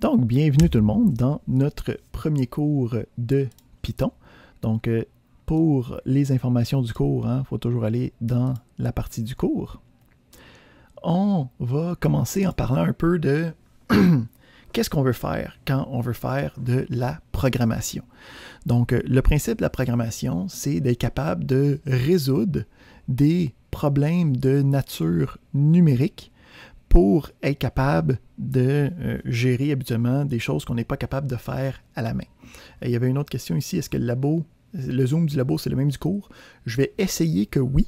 Donc, bienvenue tout le monde dans notre premier cours de Python. Donc, pour les informations du cours, il faut toujours aller dans la partie du cours. On va commencer en parlant un peu de qu'est-ce qu'on veut faire quand on veut faire de la programmation. Donc, le principe de la programmation, c'est d'être capable de résoudre des problèmes de nature numérique pour être capable de gérer habituellement des choses qu'on n'est pas capable de faire à la main. Il y avait une autre question ici, est-ce que le Zoom du labo, c'est le même du cours? Je vais essayer que oui,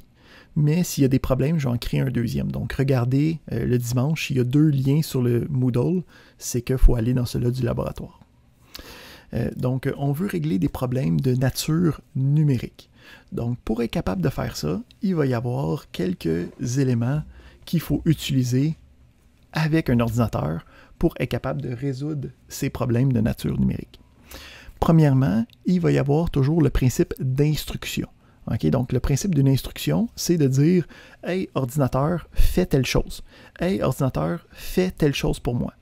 mais s'il y a des problèmes, je vais en créer un deuxième. Donc, regardez le dimanche, il y a 2 liens sur le Moodle, c'est qu'il faut aller dans celui-là du laboratoire. Donc, on veut régler des problèmes de nature numérique. Donc, pour être capable de faire ça, il va y avoir quelques éléments qu'il faut utiliser avec un ordinateur pour être capable de résoudre ces problèmes de nature numérique. Premièrement, il va y avoir toujours le principe d'instruction. Okay? Donc, le principe d'une instruction, c'est de dire « Hey, ordinateur, fais telle chose. Hey, ordinateur, fais telle chose pour moi. »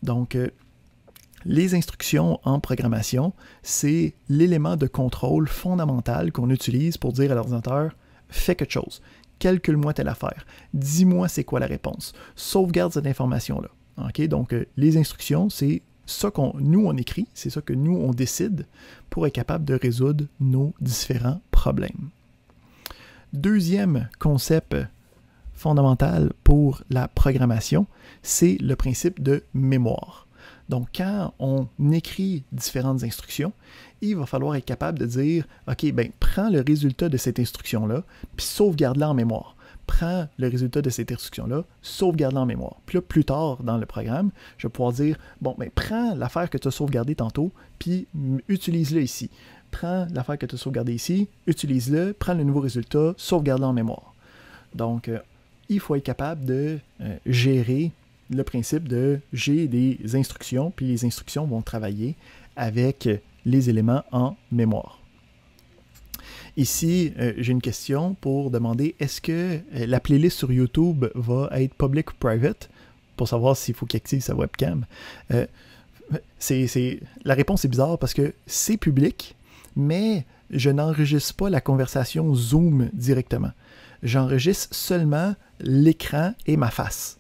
Donc, les instructions en programmation, c'est l'élément de contrôle fondamental qu'on utilise pour dire à l'ordinateur « Fais quelque chose. Calcule-moi telle affaire. Dis-moi c'est quoi la réponse. Sauvegarde cette information-là. » Okay? Donc, les instructions, c'est ça nous on écrit, c'est ça que nous, on décide pour être capable de résoudre nos différents problèmes. Deuxième concept fondamental pour la programmation, c'est le principe de mémoire. Donc, quand on écrit différentes instructions, il va falloir être capable de dire « OK, ben prends le résultat de cette instruction-là, puis sauvegarde-la en mémoire. Prends le résultat de cette instruction-là, sauvegarde-la en mémoire. » Puis là, plus tard dans le programme, je vais pouvoir dire « Bon, ben prends l'affaire que tu as sauvegardée tantôt, puis utilise-le ici. Prends l'affaire que tu as sauvegardée ici, utilise-le, prends le nouveau résultat, sauvegarde-le en mémoire. » Donc, il faut être capable de gérer le principe de j'ai des instructions, puis les instructions vont travailler avec les éléments en mémoire. Ici, j'ai une question pour demander est-ce que la playlist sur YouTube va être public ou private pour savoir s'il faut qu'il active sa webcam. La réponse est bizarre parce que c'est public, mais je n'enregistre pas la conversation Zoom directement. J'enregistre seulement l'écran et ma face.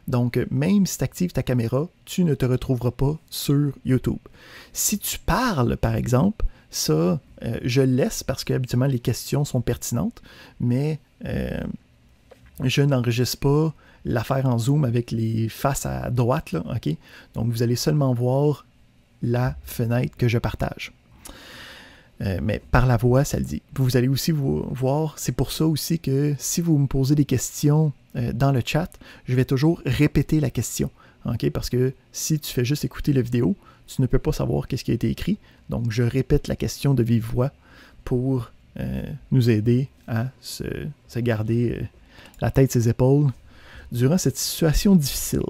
Donc, même si tu actives ta caméra, tu ne te retrouveras pas sur YouTube. Si tu parles, par exemple, ça, je le laisse parce qu'habituellement, les questions sont pertinentes, mais je n'enregistre pas l'affaire en Zoom avec les faces à droite, là, OK? Donc, vous allez seulement voir la fenêtre que je partage. Mais par la voix, ça le dit. Vous allez aussi voir, c'est pour ça aussi que si vous me posez des questions dans le chat, je vais toujours répéter la question. Okay? Parce que si tu fais juste écouter la vidéo, tu ne peux pas savoir qu'est-ce qui a été écrit. Donc, je répète la question de vive voix pour nous aider à se garder la tête sur ses épaules durant cette situation difficile.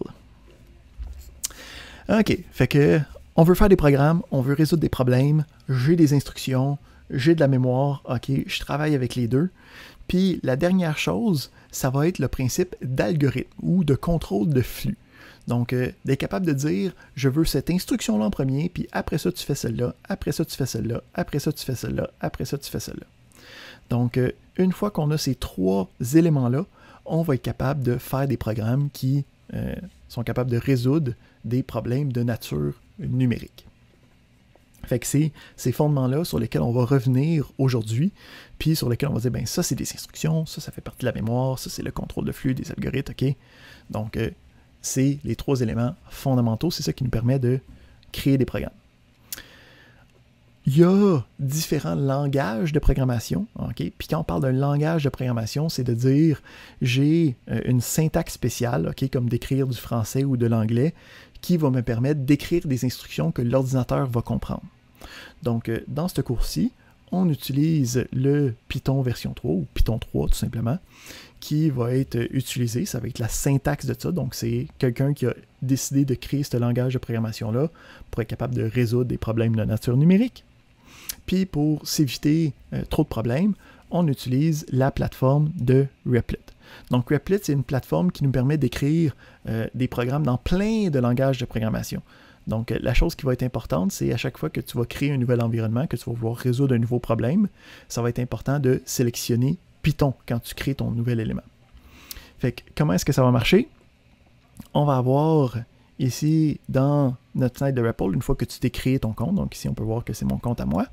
OK, fait que on veut faire des programmes, on veut résoudre des problèmes, j'ai des instructions, j'ai de la mémoire, OK, je travaille avec les deux. Puis la dernière chose, ça va être le principe d'algorithme ou de contrôle de flux. Donc, d'être capable de dire, je veux cette instruction-là en premier, puis après ça, tu fais celle-là, après ça, tu fais celle-là, après ça, tu fais celle-là, après ça, tu fais celle-là. Donc, une fois qu'on a ces 3 éléments-là, on va être capable de faire des programmes qui sont capables de résoudre des problèmes de nature numérique. Fait que c'est ces fondements-là sur lesquels on va revenir aujourd'hui, puis sur lesquels on va dire, ben ça, c'est des instructions, ça fait partie de la mémoire, ça, c'est le contrôle de flux des algorithmes, OK? Donc, c'est les 3 éléments fondamentaux, c'est ça qui nous permet de créer des programmes. Il y a différents langages de programmation, OK? Puis quand on parle d'un langage de programmation, c'est de dire, j'ai une syntaxe spéciale, OK, comme d'écrire du français ou de l'anglais, qui va me permettre d'écrire des instructions que l'ordinateur va comprendre. Donc, dans ce cours-ci, on utilise le Python version 3, ou Python 3 tout simplement, qui va être utilisé, ça va être la syntaxe de ça, donc c'est quelqu'un qui a décidé de créer ce langage de programmation-là pour être capable de résoudre des problèmes de nature numérique. Puis pour s'éviter trop de problèmes, on utilise la plateforme de Replit. Donc Replit, c'est une plateforme qui nous permet d'écrire des programmes dans plein de langages de programmation. Donc, la chose qui va être importante, c'est à chaque fois que tu vas créer un nouvel environnement, que tu vas vouloir résoudre un nouveau problème, ça va être important de sélectionner Python quand tu crées ton nouvel élément. Fait que, comment est-ce que ça va marcher? On va avoir ici, dans notre fenêtre de REPL, une fois que tu t'es créé ton compte, donc ici, on peut voir que c'est mon compte à moi,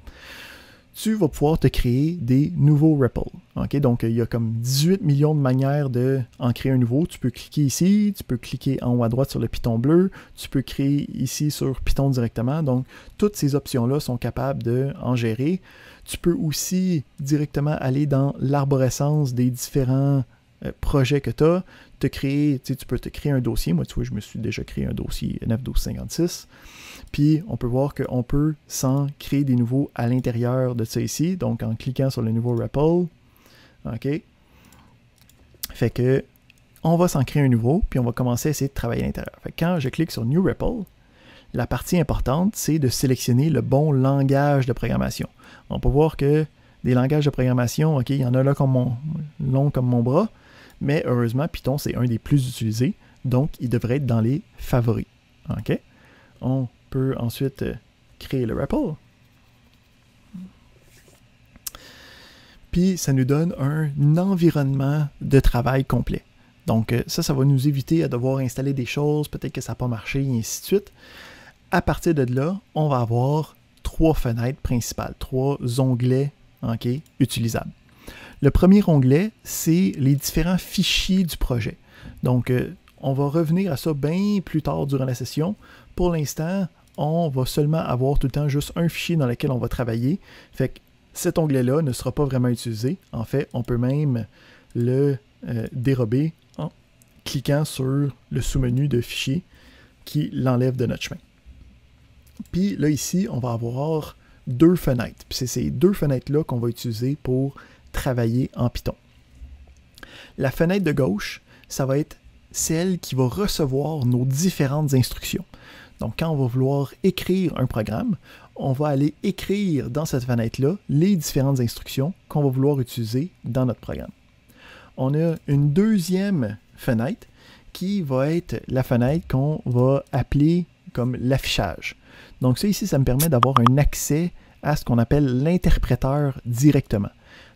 tu vas pouvoir te créer des nouveaux REPL. Okay? Donc, il y a comme 18 millions de manières d'en créer un nouveau. Tu peux cliquer ici, tu peux cliquer en haut à droite sur le Python bleu, tu peux créer ici sur Python directement. Donc, toutes ces options-là sont capables d'en gérer. Tu peux aussi directement aller dans l'arborescence des différents projets que tu as, tu peux te créer un dossier. Moi, tu vois, je me suis déjà créé un dossier 9.12.56. Puis, on peut voir qu'on peut s'en créer des nouveaux à l'intérieur de ça ici. Donc, en cliquant sur le nouveau REPL. OK. Fait que, on va s'en créer un nouveau, puis on va commencer à essayer de travailler à l'intérieur. Fait que quand je clique sur New REPL, la partie importante, c'est de sélectionner le bon langage de programmation. On peut voir que des langages de programmation, OK, il y en a là long comme mon bras, mais heureusement, Python, c'est un des plus utilisés, donc il devrait être dans les favoris. OK? On peut ensuite créer le REPL. Puis, ça nous donne un environnement de travail complet. Donc, ça va nous éviter à devoir installer des choses, peut-être que ça n'a pas marché, et ainsi de suite. À partir de là, on va avoir 3 fenêtres principales, 3 onglets utilisables. Le premier onglet, c'est les différents fichiers du projet. Donc, on va revenir à ça bien plus tard durant la session. Pour l'instant, on va seulement avoir tout le temps juste un fichier dans lequel on va travailler. Fait que cet onglet-là ne sera pas vraiment utilisé. En fait, on peut même le dérober en cliquant sur le sous-menu de fichier qui l'enlève de notre chemin. Puis là, ici, on va avoir 2 fenêtres. Puis c'est ces 2 fenêtres-là qu'on va utiliser pour travailler en Python. La fenêtre de gauche, ça va être celle qui va recevoir nos différentes instructions. Donc, quand on va vouloir écrire un programme, on va aller écrire dans cette fenêtre-là les différentes instructions qu'on va vouloir utiliser dans notre programme. On a une deuxième fenêtre qui va être la fenêtre qu'on va appeler comme l'affichage. Donc, ça ici, ça me permet d'avoir un accès à ce qu'on appelle l'interpréteur directement.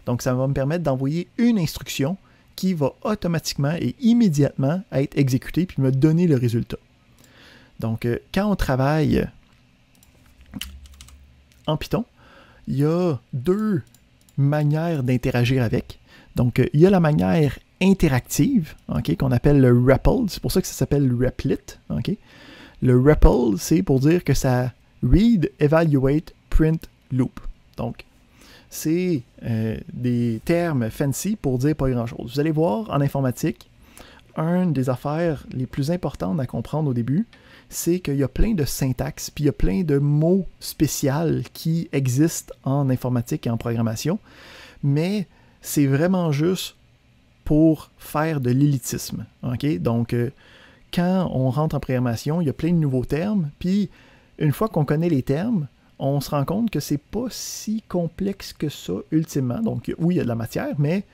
Donc, ça va me permettre d'envoyer une instruction qui va automatiquement et immédiatement être exécutée puis me donner le résultat. Donc, quand on travaille en Python, il y a 2 manières d'interagir avec. Donc, il y a la manière interactive, qu'on appelle le REPL. C'est pour ça que ça s'appelle REPLIT. Le REPL, c'est pour dire que ça read, evaluate, print, loop. Donc, c'est des termes fancy pour dire pas grand-chose. Vous allez voir, en informatique, une des affaires les plus importantes à comprendre au début, c'est qu'il y a plein de syntaxes, puis il y a plein de mots spéciaux qui existent en informatique et en programmation, mais c'est vraiment juste pour faire de l'élitisme. Donc, quand on rentre en programmation, il y a plein de nouveaux termes, puis une fois qu'on connaît les termes, on se rend compte que c'est pas si complexe que ça, ultimement. Donc, oui, il y a de la matière, mais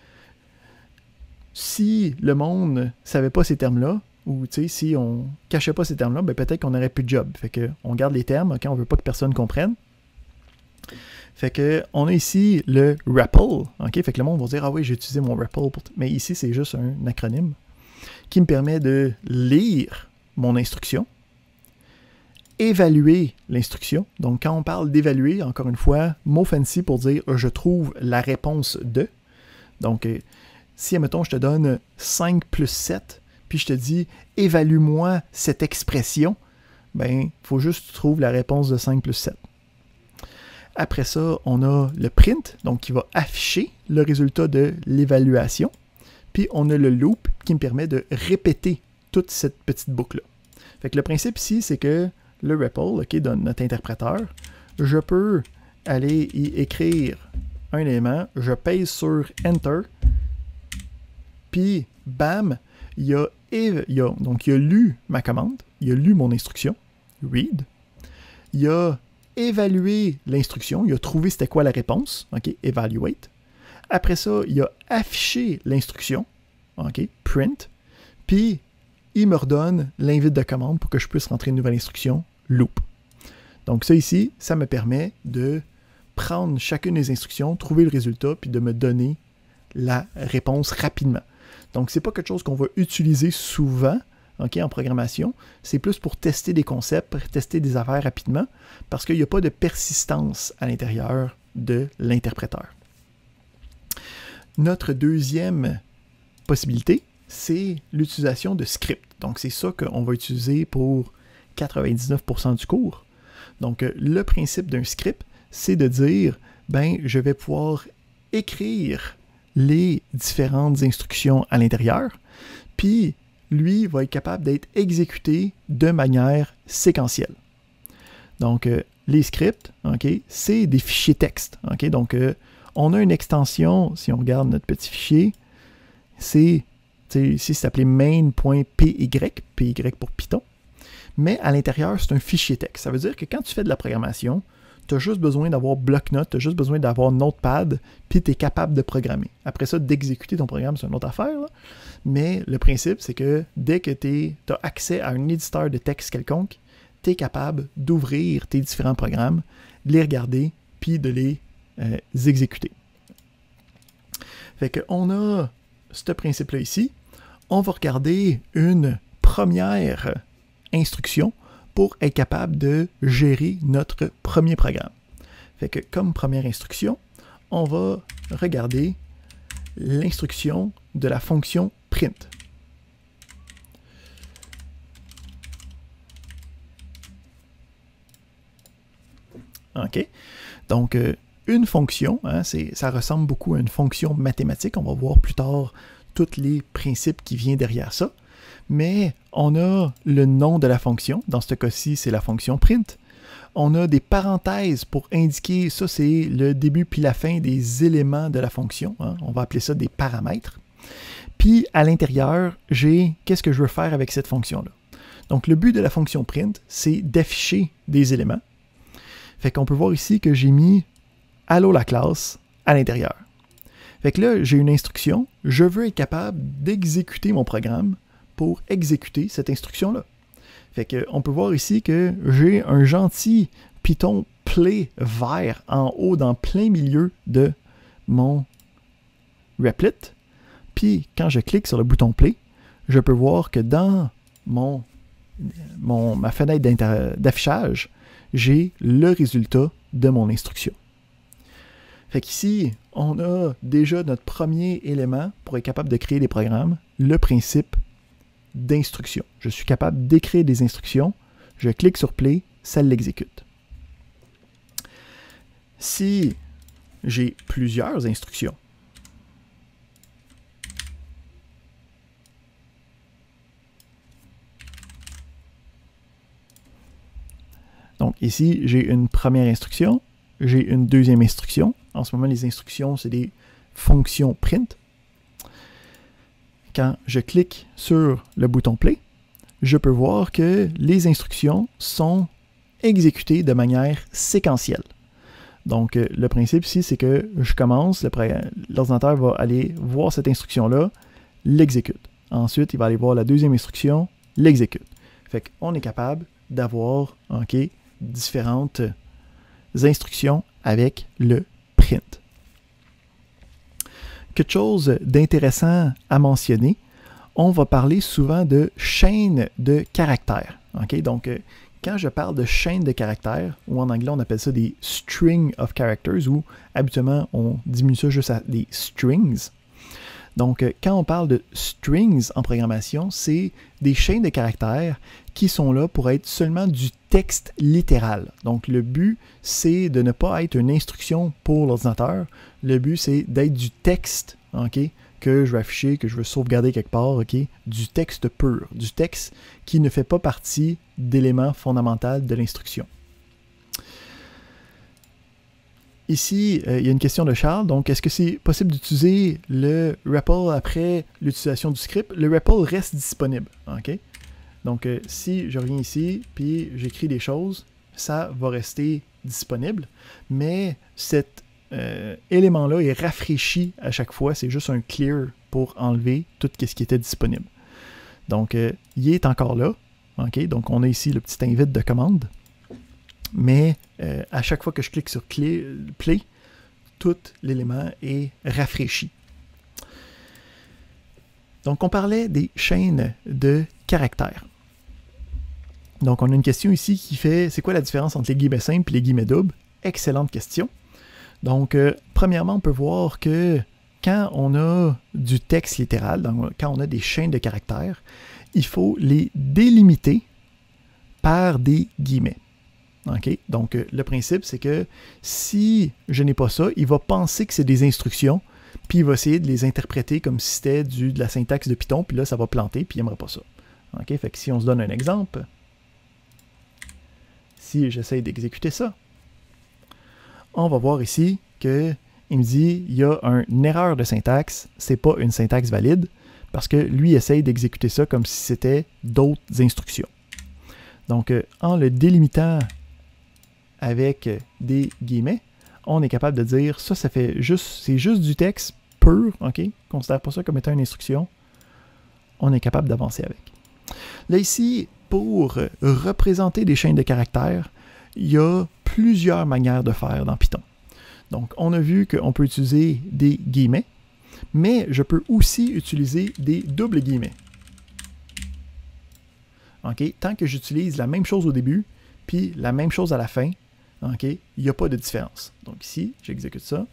si le monde ne savait pas ces termes-là, ou si on cachait pas ces termes-là, ben peut-être qu'on n'aurait plus de job. Fait qu'on garde les termes, on veut pas que personne comprenne. Fait que on a ici le REPL. Fait que le monde va dire, ah oui, j'ai utilisé mon REPL. Mais ici, c'est juste un acronyme qui me permet de lire mon instruction, évaluer l'instruction. Donc, quand on parle d'évaluer, encore une fois, mot fancy pour dire je trouve la réponse de. Donc, si, admettons, je te donne 5 plus 7, puis je te dis évalue-moi cette expression, ben, il faut juste que tu trouves la réponse de 5 plus 7. Après ça, on a le print, donc qui va afficher le résultat de l'évaluation. Puis, on a le loop qui me permet de répéter toute cette petite boucle-là. Fait que le principe ici, c'est que le REPL, dans notre interpréteur, je peux aller y écrire un élément, je pèse sur Enter, puis bam, il a lu ma commande, il a lu mon instruction, read, il a évalué l'instruction, il a trouvé c'était quoi la réponse, evaluate. Après ça, il a affiché l'instruction, print, puis il me redonne l'invite de commande pour que je puisse rentrer une nouvelle instruction, loop. Donc ça ici, ça me permet de prendre chacune des instructions, trouver le résultat, puis de me donner la réponse rapidement. Donc c'est pas quelque chose qu'on va utiliser souvent, okay, en programmation. C'est plus pour tester des concepts, pour tester des affaires rapidement, parce qu'il n'y a pas de persistance à l'intérieur de l'interpréteur. Notre deuxième possibilité, c'est l'utilisation de scripts. Donc, c'est ça qu'on va utiliser pour 99% du cours. Donc, le principe d'un script, c'est de dire, ben, je vais pouvoir écrire les différentes instructions à l'intérieur, puis lui va être capable d'être exécuté de manière séquentielle. Donc, les scripts, okay, c'est des fichiers texte. Okay? Donc, on a une extension, si on regarde notre petit fichier, ici c'est appelé main.py, py pour Python, mais à l'intérieur, c'est un fichier texte. Ça veut dire que quand tu fais de la programmation, tu as juste besoin d'avoir bloc-notes, tu as juste besoin d'avoir Notepad, puis tu es capable de programmer. Après ça, d'exécuter ton programme, c'est une autre affaire, là. Mais le principe, c'est que dès que tu as accès à un éditeur de texte quelconque, tu es capable d'ouvrir tes différents programmes, de les regarder, puis de les exécuter. Fait qu'on a ce principe-là ici. On va regarder une première instruction pour être capable de gérer notre premier programme. Fait que comme première instruction, on va regarder l'instruction de la fonction print. OK? Donc, une fonction, hein, ça ressemble beaucoup à une fonction mathématique. On va voir plus tard tous les principes qui viennent derrière ça. Mais on a le nom de la fonction. Dans ce cas-ci, c'est la fonction print. On a des parenthèses pour indiquer, ça c'est le début puis la fin des éléments de la fonction. Hein. On va appeler ça des paramètres. Puis à l'intérieur, j'ai qu'est-ce que je veux faire avec cette fonction-là. Donc le but de la fonction print, c'est d'afficher des éléments. Fait qu'on peut voir ici que j'ai mis « Allô la classe » à l'intérieur. Fait que là, j'ai une instruction. Je veux être capable d'exécuter mon programme pour exécuter cette instruction-là. Fait qu'on peut voir ici que j'ai un gentil Python play vert en haut dans plein milieu de mon Replit. Puis quand je clique sur le bouton play, je peux voir que dans ma fenêtre d'affichage, j'ai le résultat de mon instruction. Fait qu'ici, on a déjà notre premier élément pour être capable de créer des programmes, le principe d'instruction. Je suis capable d'écrire des instructions, je clique sur play, ça l'exécute. Si j'ai plusieurs instructions, donc ici, j'ai une première instruction, j'ai une deuxième instruction. En ce moment, les instructions, c'est des fonctions print. Quand je clique sur le bouton play, je peux voir que les instructions sont exécutées de manière séquentielle. Donc, le principe ici, c'est que je commence, l'ordinateur va aller voir cette instruction-là, l'exécute. Ensuite, il va aller voir la deuxième instruction, l'exécute. Fait qu'on est capable d'avoir différentes instructions avec le print. Quelque chose d'intéressant à mentionner, on va parler souvent de chaîne de caractères. Okay? Donc, quand je parle de chaîne de caractères, ou en anglais on appelle ça des string of characters, ou habituellement on diminue ça juste à des strings. Donc, quand on parle de strings en programmation, c'est des chaînes de caractères qui sont là pour être seulement du texte littéral. Donc, le but, c'est de ne pas être une instruction pour l'ordinateur. Le but, c'est d'être du texte, que je veux afficher, que je veux sauvegarder quelque part, du texte pur, du texte qui ne fait pas partie d'éléments fondamentaux de l'instruction. Ici, il y a une question de Charles. Donc, est-ce que c'est possible d'utiliser le REPL après l'utilisation du script? Le REPL reste disponible. Donc, si je reviens ici, puis j'écris des choses, ça va rester disponible. Mais cet élément-là est rafraîchi à chaque fois. C'est juste un clear pour enlever tout ce qui était disponible. Donc, il est encore là. Donc, on a ici le petit invite de commande. mais à chaque fois que je clique sur Play, tout l'élément est rafraîchi. Donc, on parlait des chaînes de caractères. Donc, on a une question ici qui fait, c'est quoi la différence entre les guillemets simples et les guillemets doubles? Excellente question. Donc, premièrement, on peut voir que quand on a du texte littéral, donc quand on a des chaînes de caractères, il faut les délimiter par des guillemets. Okay? Donc, le principe, c'est que si je n'ai pas ça, il va penser que c'est des instructions, puis il va essayer de les interpréter comme si c'était de la syntaxe de Python, puis là, ça va planter, puis il n'aimerait pas ça. Okay? Fait que si on se donne un exemple, si j'essaie d'exécuter ça, on va voir ici qu'il me dit il y a une erreur de syntaxe, c'est pas une syntaxe valide, parce que lui essaye d'exécuter ça comme si c'était d'autres instructions. Donc, en le délimitant avec des guillemets, on est capable de dire ça fait juste, c'est juste du texte pur, ok? Considère pas ça comme étant une instruction. On est capable d'avancer avec. Là ici, pour représenter des chaînes de caractères, il y a plusieurs manières de faire dans Python. Donc, on a vu qu'on peut utiliser des guillemets, mais je peux aussi utiliser des doubles guillemets. Ok? Tant que j'utilise la même chose au début, puis la même chose à la fin, ok? Il n'y a pas de différence. Donc ici, j'exécute ça,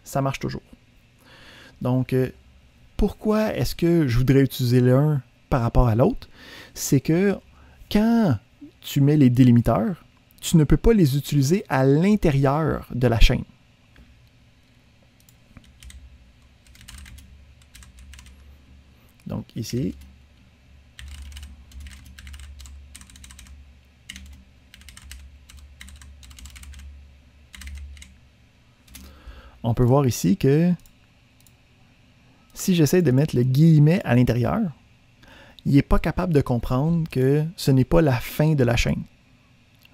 ça marche toujours. Donc, pourquoi est-ce que je voudrais utiliser l'un par rapport à l'autre? C'est que quand tu mets les délimiteurs, tu ne peux pas les utiliser à l'intérieur de la chaîne. Donc ici, on peut voir ici que si j'essaie de mettre le guillemet à l'intérieur, il n'est pas capable de comprendre que ce n'est pas la fin de la chaîne.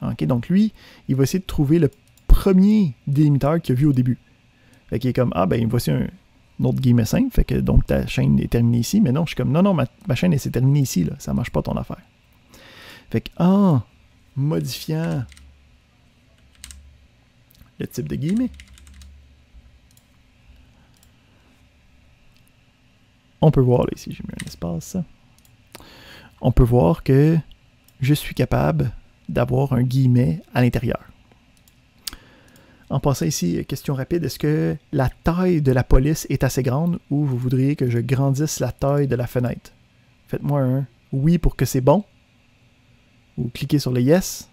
Okay? Donc lui, il va essayer de trouver le premier délimiteur qu'il a vu au début. Fait qu'il est comme, ah ben voici un autre guillemet simple, fait que donc ta chaîne est terminée ici, mais non, je suis comme, non, ma chaîne elle s'est terminée ici, là, ça ne marche pas ton affaire. Fait que en modifiant le type de guillemet, on peut voir, là, ici j'ai mis un espace, on peut voir que je suis capable d'avoir un guillemet à l'intérieur. En passant ici, question rapide, est-ce que la taille de la police est assez grande ou vous voudriez que je grandisse la taille de la fenêtre? Faites-moi un oui pour que c'est bon, ou cliquez sur le yes.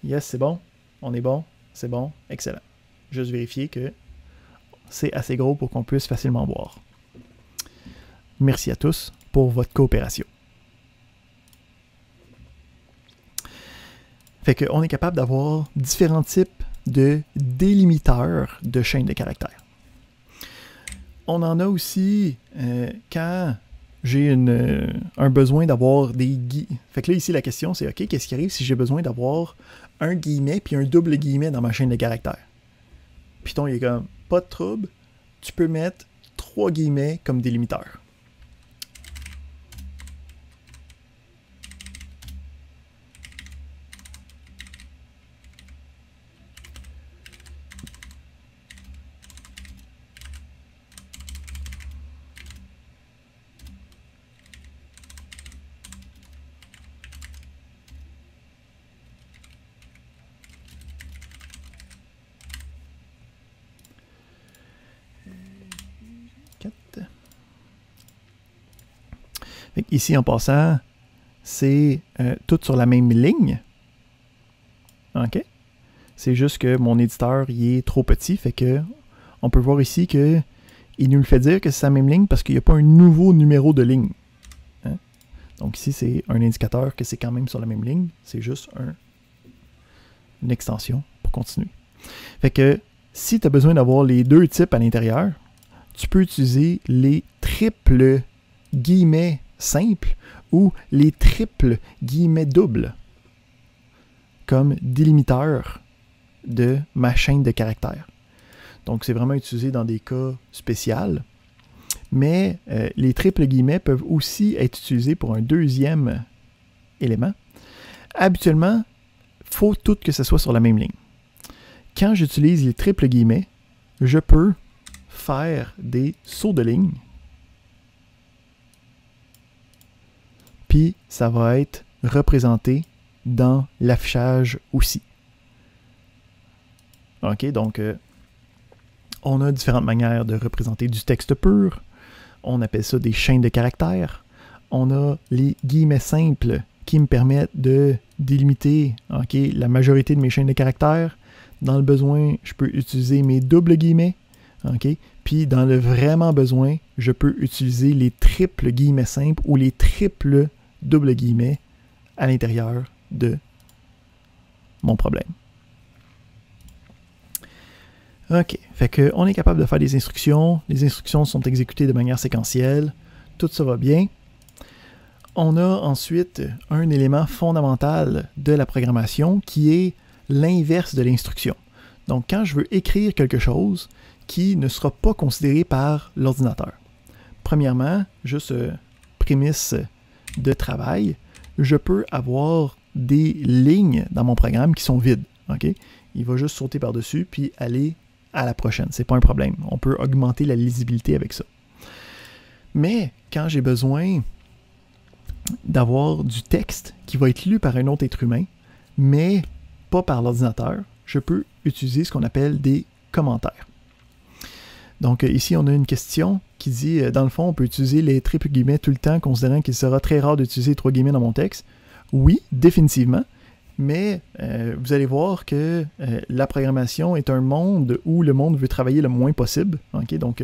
Yes, c'est bon, on est bon, c'est bon, excellent. Juste vérifier que c'est assez gros pour qu'on puisse facilement voir. Merci à tous pour votre coopération. Fait qu'on est capable d'avoir différents types de délimiteurs de chaînes de caractères. On en a aussi quand j'ai un besoin d'avoir des guillemets. Fait que là, ici, la question, c'est OK, qu'est-ce qui arrive si j'ai besoin d'avoir un guillemet puis un double guillemet dans ma chaîne de caractères? Python, il est comme, pas de trouble, tu peux mettre 3 guillemets comme délimiteur. Ici, en passant, c'est tout sur la même ligne. OK? C'est juste que mon éditeur, il est trop petit, fait que on peut voir ici que il nous le fait dire que c'est la même ligne parce qu'il n'y a pas un nouveau numéro de ligne. Hein? Donc ici, c'est un indicateur que c'est quand même sur la même ligne. C'est juste une extension pour continuer. Fait que si tu as besoin d'avoir les deux types à l'intérieur, tu peux utiliser les triples guillemets simples ou les triples guillemets doubles comme délimiteur de ma chaîne de caractères. Donc, c'est vraiment utilisé dans des cas spéciaux. Mais les triples guillemets peuvent aussi être utilisés pour un deuxième élément. habituellement, il faut tout que ce soit sur la même ligne. Quand j'utilise les triples guillemets, je peux faire des sauts de ligne. Puis, ça va être représenté dans l'affichage aussi. OK, donc, on a différentes manières de représenter du texte pur. On appelle ça des chaînes de caractères. On a les guillemets simples qui me permettent de délimiter la majorité de mes chaînes de caractères. Dans le besoin, je peux utiliser mes doubles guillemets. Puis dans le vraiment besoin, je peux utiliser les triples guillemets simples ou les triples doubles guillemets à l'intérieur de mon problème. OK, fait qu'on est capable de faire des instructions. Les instructions sont exécutées de manière séquentielle. Tout ça va bien. On a ensuite un élément fondamental de la programmation qui est l'inverse de l'instruction. Donc, quand je veux écrire quelque chose qui ne sera pas considéré par l'ordinateur. Premièrement, juste prémisse de travail, je peux avoir des lignes dans mon programme qui sont vides. Il va juste sauter par-dessus puis aller à la prochaine. Ce n'est pas un problème. On peut augmenter la lisibilité avec ça. Mais quand j'ai besoin d'avoir du texte qui va être lu par un autre être humain, mais pas par l'ordinateur, je peux utiliser ce qu'on appelle des commentaires. Donc ici, on a une question qui dit, dans le fond, on peut utiliser les triples guillemets tout le temps, considérant qu'il sera très rare d'utiliser 3 guillemets dans mon texte. Oui, définitivement, mais vous allez voir que la programmation est un monde où le monde veut travailler le moins possible. Donc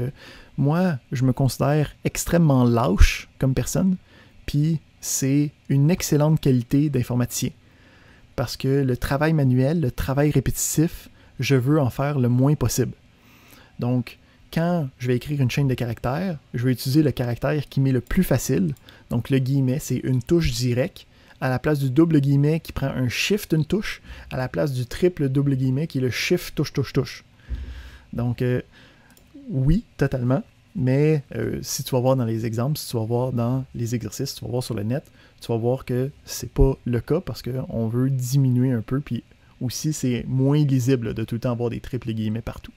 moi, je me considère extrêmement lâche comme personne, puis c'est une excellente qualité d'informaticien. Parce que le travail manuel, le travail répétitif, je veux en faire le moins possible. Donc, quand je vais écrire une chaîne de caractères, je vais utiliser le caractère qui m'est le plus facile. Donc, le guillemet, c'est une touche directe. À la place du double guillemet qui prend un shift, une touche, à la place du triple double guillemet qui est le shift, touche, touche, touche. Donc, oui, totalement. Mais si tu vas voir dans les exemples, si tu vas voir dans les exercices, si tu vas voir sur le net, tu vas voir que c'est pas le cas parce qu'on veut diminuer un peu. Puis aussi, c'est moins lisible de tout le temps avoir des triples guillemets partout.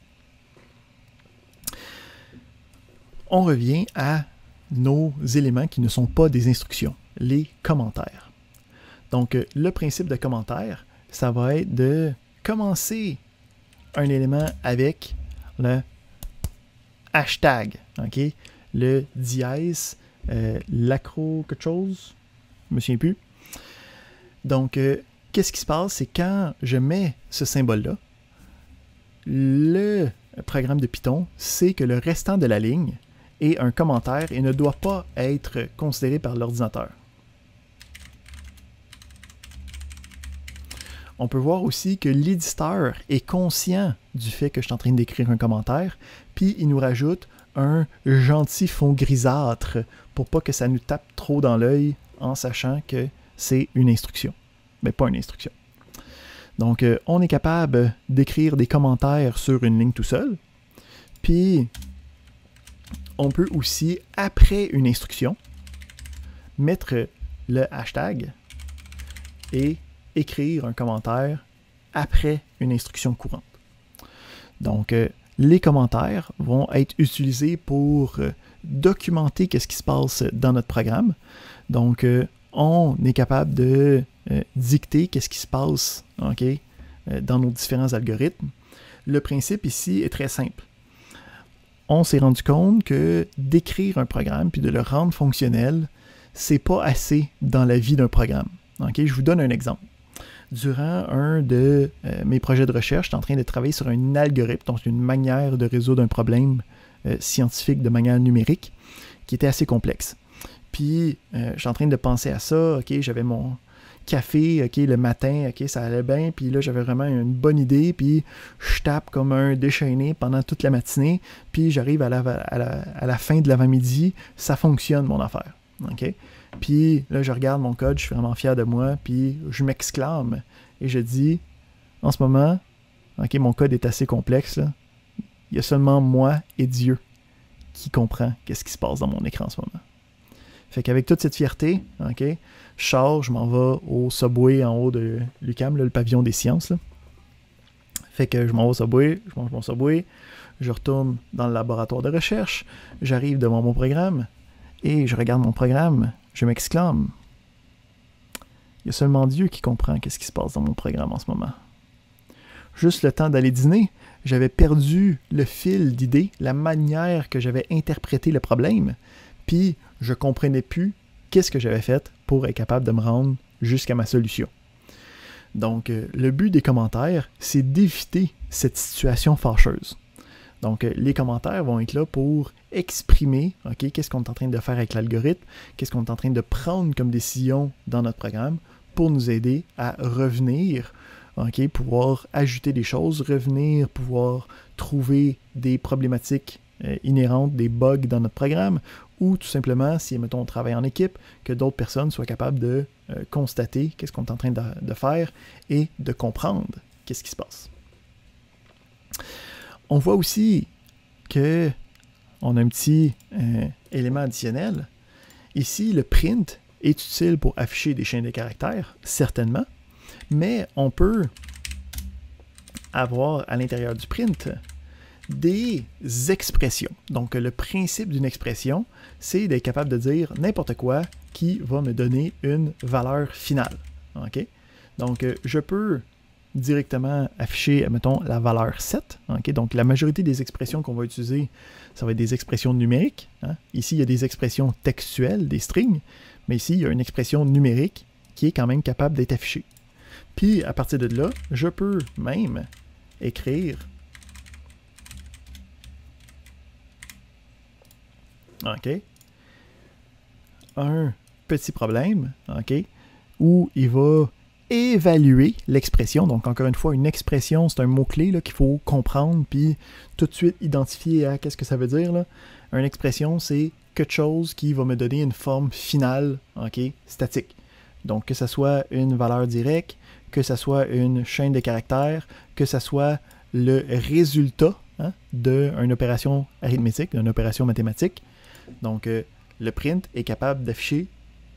On revient à nos éléments qui ne sont pas des instructions, les commentaires. Donc, le principe de commentaire, ça va être de commencer un élément avec le hashtag, le dièse, l'acro quelque chose, je ne me souviens plus. Donc, qu'est-ce qui se passe, c'est quand je mets ce symbole-là, le programme de Python sait que le restant de la ligne est un commentaire et ne doit pas être considéré par l'ordinateur. On peut voir aussi que l'éditeur est conscient du fait que je suis en train d'écrire un commentaire, puis il nous rajoute un gentil fond grisâtre pour pas que ça nous tape trop dans l'œil en sachant que c'est une instruction, mais pas une instruction. Donc, on est capable d'écrire des commentaires sur une ligne tout seul, puis on peut aussi, après une instruction, mettre le hashtag et écrire un commentaire après une instruction courante. Donc, les commentaires vont être utilisés pour documenter qu'est-ce qui se passe dans notre programme. Donc, on est capable de dicter qu'est-ce qui se passe dans nos différents algorithmes. Le principe ici est très simple. On s'est rendu compte que d'écrire un programme puis de le rendre fonctionnel, c'est pas assez dans la vie d'un programme. Je vous donne un exemple. Durant un de mes projets de recherche, j'étais en train de travailler sur un algorithme, donc une manière de résoudre un problème scientifique de manière numérique qui était assez complexe. Puis, je suis en train de penser à ça, j'avais mon café, le matin, ça allait bien, puis là, j'avais vraiment une bonne idée, puis je tape comme un déchaîné pendant toute la matinée, puis j'arrive à la fin de l'avant-midi, ça fonctionne, mon affaire, Puis là, je regarde mon code, je suis vraiment fier de moi, puis je m'exclame et je dis, en ce moment, mon code est assez complexe, là. Il y a seulement moi et Dieu qui comprend qu'est-ce qui se passe dans mon écran en ce moment. Fait qu'avec toute cette fierté, je sors, je m'en vais au Subway en haut de l'UQAM, le pavillon des sciences. Là. Fait que je m'en vais au Subway, je mange mon Subway, je retourne dans le laboratoire de recherche, j'arrive devant mon programme, et je regarde mon programme, je m'exclame. Il y a seulement Dieu qui comprend qu'est-ce qui se passe dans mon programme en ce moment. Juste le temps d'aller dîner, j'avais perdu le fil d'idées, la manière que j'avais interprété le problème, puis je comprenais plus qu'est-ce que j'avais fait pour être capable de me rendre jusqu'à ma solution. Donc, le but des commentaires, c'est d'éviter cette situation fâcheuse. Donc, les commentaires vont être là pour exprimer, OK, qu'est-ce qu'on est en train de faire avec l'algorithme, qu'est-ce qu'on est en train de prendre comme décision dans notre programme pour nous aider à revenir, OK, pouvoir ajouter des choses, revenir, pouvoir trouver des problématiques inhérentes, des bugs dans notre programme, ou tout simplement, si, mettons, on travaille en équipe, que d'autres personnes soient capables de constater qu'est-ce qu'on est en train de faire et de comprendre qu'est-ce qui se passe. On voit aussi que on a un petit élément additionnel. Ici, le print est utile pour afficher des chaînes de caractères, certainement, mais on peut avoir à l'intérieur du print des expressions. Donc, le principe d'une expression, c'est d'être capable de dire n'importe quoi qui va me donner une valeur finale. OK? Donc, je peux directement afficher, mettons, la valeur 7. Okay? Donc, la majorité des expressions qu'on va utiliser, ça va être des expressions numériques. Hein? Ici, il y a des expressions textuelles, des strings, mais ici, il y a une expression numérique qui est quand même capable d'être affichée. Puis, à partir de là, je peux même écrire OK, un petit problème, OK, où il va évaluer l'expression. Donc, encore une fois, une expression, c'est un mot-clé qu'il faut comprendre, puis tout de suite identifier à qu'est-ce que ça veut dire. Là. Une expression, c'est quelque chose qui va me donner une forme finale, OK, statique. Donc, que ce soit une valeur directe, que ce soit une chaîne de caractères, que ce soit le résultat d'une opération arithmétique, d'une opération mathématique. Donc, le print est capable d'afficher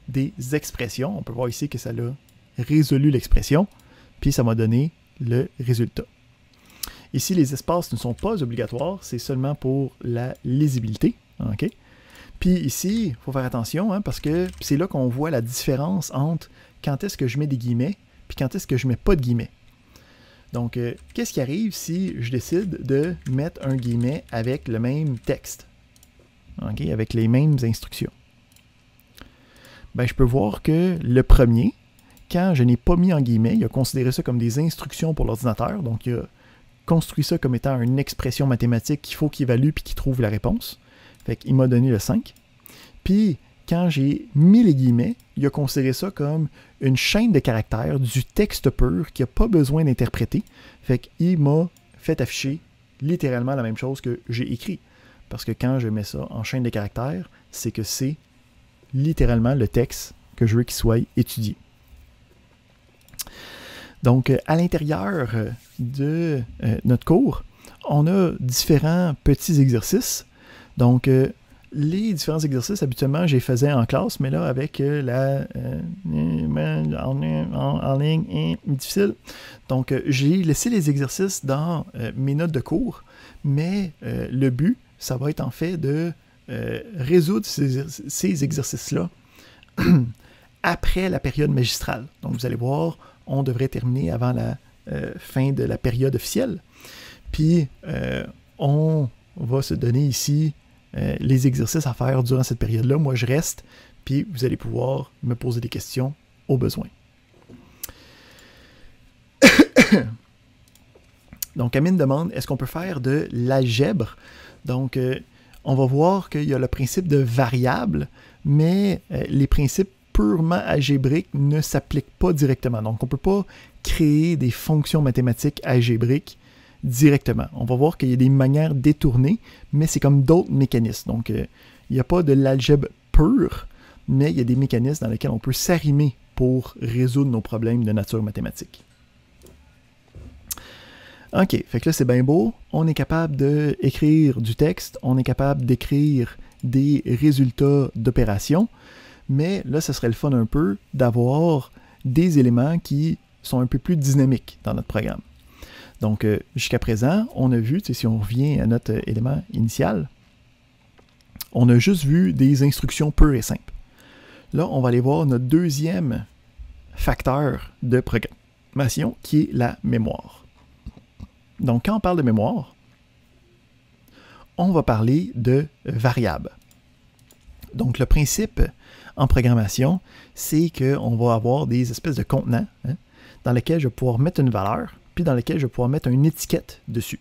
des expressions. On peut voir ici que ça a résolu l'expression, puis ça m'a donné le résultat. Ici, les espaces ne sont pas obligatoires, c'est seulement pour la lisibilité. OK? Puis ici, il faut faire attention, parce que c'est là qu'on voit la différence entre quand est-ce que je mets des guillemets, puis quand est-ce que je ne mets pas de guillemets. Donc, qu'est-ce qui arrive si je décide de mettre un guillemet avec le même texte? Okay, avec les mêmes instructions. Ben, je peux voir que le premier, quand je n'ai pas mis en guillemets, il a considéré ça comme des instructions pour l'ordinateur, donc il a construit ça comme étant une expression mathématique qu'il faut qu'il évalue puis qu'il trouve la réponse. Fait qu'il m'a donné le 5. Puis, quand j'ai mis les guillemets, il a considéré ça comme une chaîne de caractères du texte pur qui n'a pas besoin d'interpréter. Fait qu'il m'a fait afficher littéralement la même chose que j'ai écrit. Parce que quand je mets ça en chaîne de caractères, c'est que c'est littéralement le texte que je veux qu'il soit étudié. Donc, à l'intérieur de notre cours, on a différents petits exercices. Donc, les différents exercices, habituellement, je les faisais en classe, mais là, avec en ligne, difficile. Donc, j'ai laissé les exercices dans mes notes de cours, mais le but, ça va être en fait de résoudre ces exercices-là après la période magistrale. Donc, vous allez voir, on devrait terminer avant la fin de la période officielle. Puis, on va se donner ici les exercices à faire durant cette période-là. Moi, je reste, puis vous allez pouvoir me poser des questions au besoin. Donc, Amine demande, est-ce qu'on peut faire de l'algèbre? Donc, on va voir qu'il y a le principe de variable, mais les principes purement algébriques ne s'appliquent pas directement. Donc, on ne peut pas créer des fonctions mathématiques algébriques directement. On va voir qu'il y a des manières détournées, mais c'est comme d'autres mécanismes. Donc, il n'y a pas de l'algèbre pure, mais il y a des mécanismes dans lesquels on peut s'arrimer pour résoudre nos problèmes de nature mathématique. OK, fait que là, c'est bien beau. On est capable d'écrire du texte, on est capable d'écrire des résultats d'opérations, mais là, ce serait le fun un peu d'avoir des éléments qui sont un peu plus dynamiques dans notre programme. Donc, jusqu'à présent, on a vu, si on revient à notre élément initial, on a juste vu des instructions pures et simples. Là, on va aller voir notre deuxième facteur de programmation, qui est la mémoire. Donc, quand on parle de mémoire, on va parler de variables. Donc, le principe en programmation, c'est qu'on va avoir des espèces de contenants dans lesquels je vais pouvoir mettre une valeur, puis dans lesquels je vais pouvoir mettre une étiquette dessus.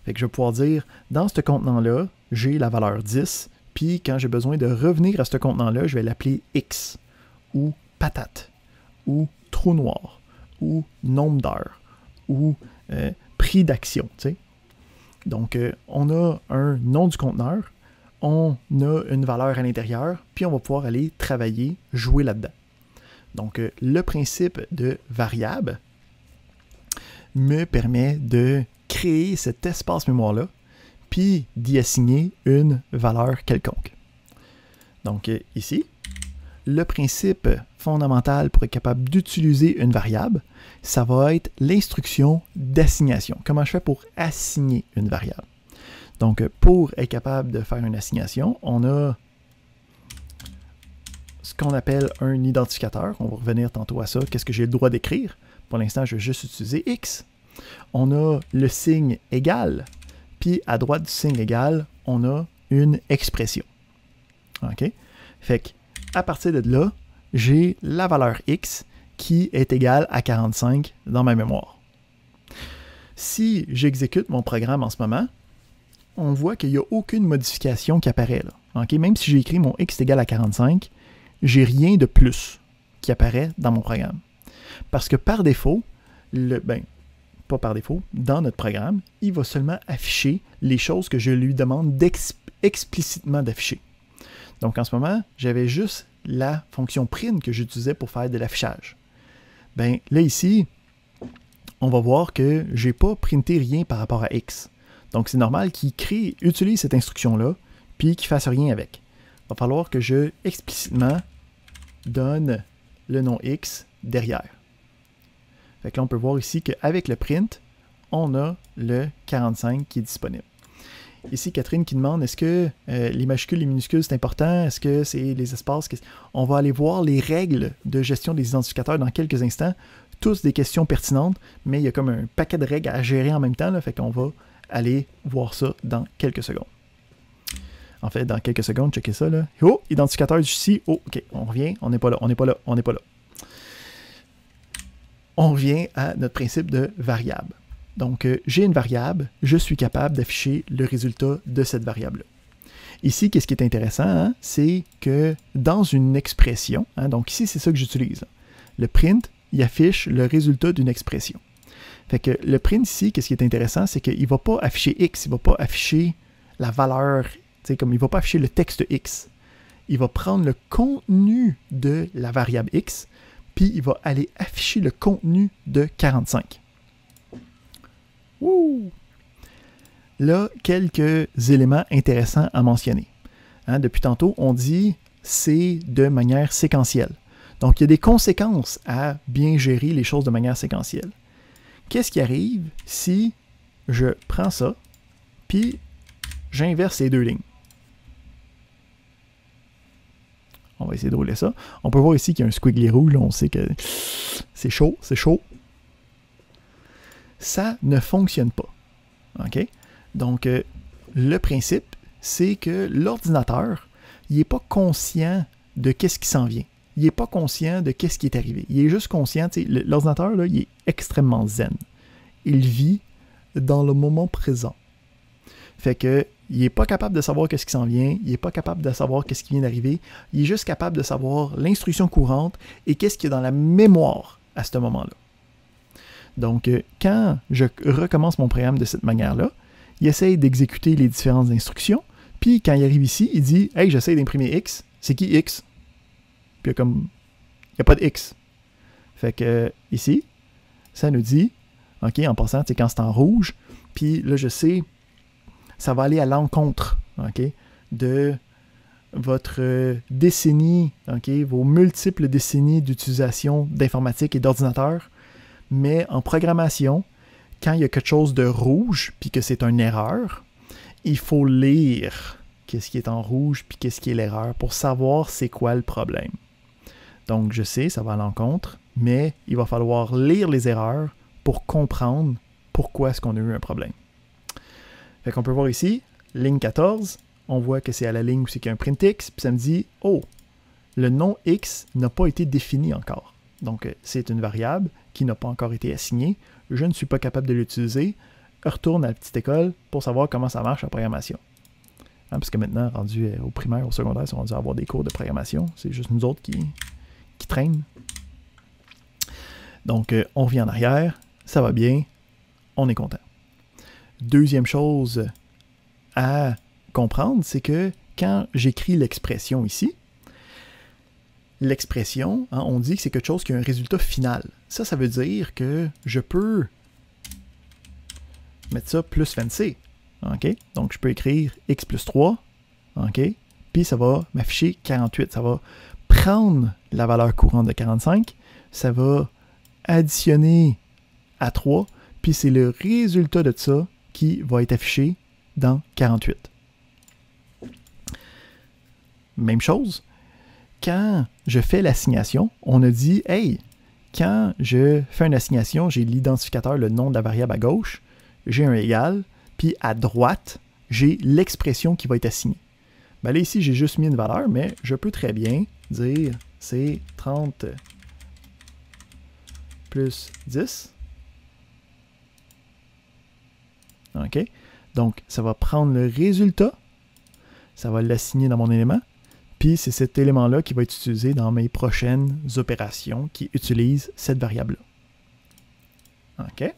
Fait que je vais pouvoir dire, dans ce contenant-là, j'ai la valeur 10, puis quand j'ai besoin de revenir à ce contenant-là, je vais l'appeler X, ou patate, ou trou noir, ou nombre d'heures, ou prix d'action. Donc, on a un nom du conteneur, on a une valeur à l'intérieur, puis on va pouvoir aller travailler, jouer là-dedans. Donc, le principe de variable me permet de créer cet espace mémoire-là, puis d'y assigner une valeur quelconque. Donc, ici, le principe fondamental pour être capable d'utiliser une variable, ça va être l'instruction d'assignation. Comment je fais pour assigner une variable? Donc, pour être capable de faire une assignation, on a ce qu'on appelle un identificateur. On va revenir tantôt à ça. Qu'est-ce que j'ai le droit d'écrire? Pour l'instant, je vais juste utiliser X. On a le signe égal. Puis, à droite du signe égal, on a une expression. OK? Fait que, à partir de là, j'ai la valeur X qui est égale à 45 dans ma mémoire. Si j'exécute mon programme en ce moment, on voit qu'il n'y a aucune modification qui apparaît là. Okay? Même si j'ai écrit mon X est égal à 45, j'ai rien de plus qui apparaît dans mon programme. Parce que par défaut, pas par défaut, dans notre programme, il va seulement afficher les choses que je lui demande explicitement d'afficher. Donc en ce moment, j'avais juste la fonction print que j'utilisais pour faire de l'affichage. Ben là ici, on va voir que je n'ai pas printé rien par rapport à X. Donc c'est normal qu'il utilise cette instruction-là, puis qu'il ne fasse rien avec. Il va falloir que je explicitement donne le nom X derrière. Fait que là, on peut voir ici qu'avec le print, on a le 45 qui est disponible. Ici, Catherine qui demande, est-ce que les majuscules et les minuscules, c'est important? Est-ce que c'est les espaces? On va aller voir les règles de gestion des identificateurs dans quelques instants. Tous des questions pertinentes, mais il y a comme un paquet de règles à gérer en même temps. Là, fait qu'on va aller voir ça dans quelques secondes. En fait, dans quelques secondes, checkez ça. Là. Oh, identificateur ici. Oh, OK, on revient. On n'est pas là, on n'est pas là, on n'est pas là. On revient à notre principe de variable. Donc, j'ai une variable, je suis capable d'afficher le résultat de cette variable-là. Ici, qu'est-ce qui est intéressant, hein, c'est que dans une expression, hein, donc ici, c'est ça que j'utilise. Le print, il affiche le résultat d'une expression. Fait que le print ici, qu'est-ce qui est intéressant, c'est qu'il ne va pas afficher X, il ne va pas afficher la valeur, comme il ne va pas afficher le texte X. Il va prendre le contenu de la variable X, puis il va aller afficher le contenu de 45. Wouh! Là, quelques éléments intéressants à mentionner. Hein, depuis tantôt, on dit c'est de manière séquentielle. Donc, il y a des conséquences à bien gérer les choses de manière séquentielle. Qu'est-ce qui arrive si je prends ça, puis j'inverse ces deux lignes? On va essayer de rouler ça. On peut voir ici qu'il y a un squiggly rouge. Là, on sait que c'est chaud, c'est chaud. Ça ne fonctionne pas. OK? Donc, le principe, c'est que l'ordinateur, il n'est pas conscient de qu'est-ce qui s'en vient. Il n'est pas conscient de qu'est-ce qui est arrivé. Il est juste conscient, l'ordinateur, là, il est extrêmement zen. Il vit dans le moment présent. Fait que, il n'est pas capable de savoir qu'est-ce qui s'en vient, il n'est pas capable de savoir qu'est-ce qui vient d'arriver, il est juste capable de savoir l'instruction courante et qu'est-ce qu'il y a dans la mémoire à ce moment-là. Donc, quand je recommence mon programme de cette manière-là, il essaye d'exécuter les différentes instructions, puis quand il arrive ici, il dit « Hey, j'essaie d'imprimer X. C'est qui X? » Puis il n'y a pas de X. Fait que ici, ça nous dit, OK, en passant, quand c'est en rouge, puis là, je sais, ça va aller à l'encontre, OK, de votre décennie, vos multiples décennies d'utilisation d'informatique et d'ordinateur, mais en programmation, quand il y a quelque chose de rouge puis que c'est une erreur, il faut lire qu'est-ce qui est en rouge puis qu'est-ce qui est l'erreur pour savoir c'est quoi le problème. Donc, je sais, ça va à l'encontre, mais il va falloir lire les erreurs pour comprendre pourquoi est-ce qu'on a eu un problème. Fait qu'on peut voir ici, ligne 14, on voit que c'est à la ligne où c'est qu'il y a un print X, puis ça me dit, oh, le nom X n'a pas été défini encore. Donc, c'est une variable qui n'a pas encore été assignée. Je ne suis pas capable de l'utiliser. Retourne à la petite école pour savoir comment ça marche la programmation. Parce que maintenant, rendu au primaire, au secondaire, ils sont rendus à avoir des cours de programmation. C'est juste nous autres qui traînent. Donc, on revient en arrière. Ça va bien. On est content. Deuxième chose à comprendre, c'est que quand j'écris l'expression ici, l'expression, on dit que c'est quelque chose qui a un résultat final. Ça veut dire que je peux mettre ça plus fancy. Donc, je peux écrire x plus 3, puis ça va m'afficher 48. Ça va prendre la valeur courante de 45, ça va additionner à 3, puis c'est le résultat de ça qui va être affiché dans 48. Même chose, quand je fais l'assignation, on a dit, hey, quand je fais une assignation, j'ai l'identificateur, le nom de la variable à gauche, j'ai un égal, puis à droite, j'ai l'expression qui va être assignée. Ben là, ici, j'ai juste mis une valeur, mais je peux très bien dire c'est 30 plus 10. OK? Donc, ça va prendre le résultat, ça va l'assigner dans mon élément, puis c'est cet élément-là qui va être utilisé dans mes prochaines opérations qui utilisent cette variable-là. OK?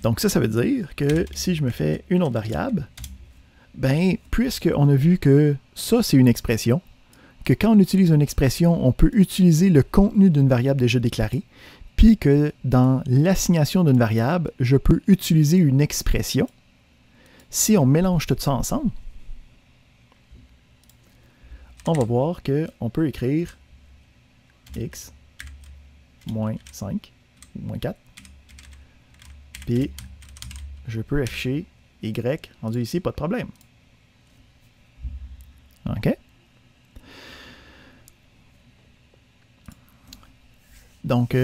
Donc ça veut dire que si je me fais une autre variable, ben, puisqu'on a vu que ça, c'est une expression, que quand on utilise une expression, on peut utiliser le contenu d'une variable déjà déclarée, puis que dans l'assignation d'une variable, je peux utiliser une expression. Si on mélange tout ça ensemble, on va voir qu'on peut écrire x moins 5, ou moins 4, puis je peux afficher y rendu ici, pas de problème. OK? Donc,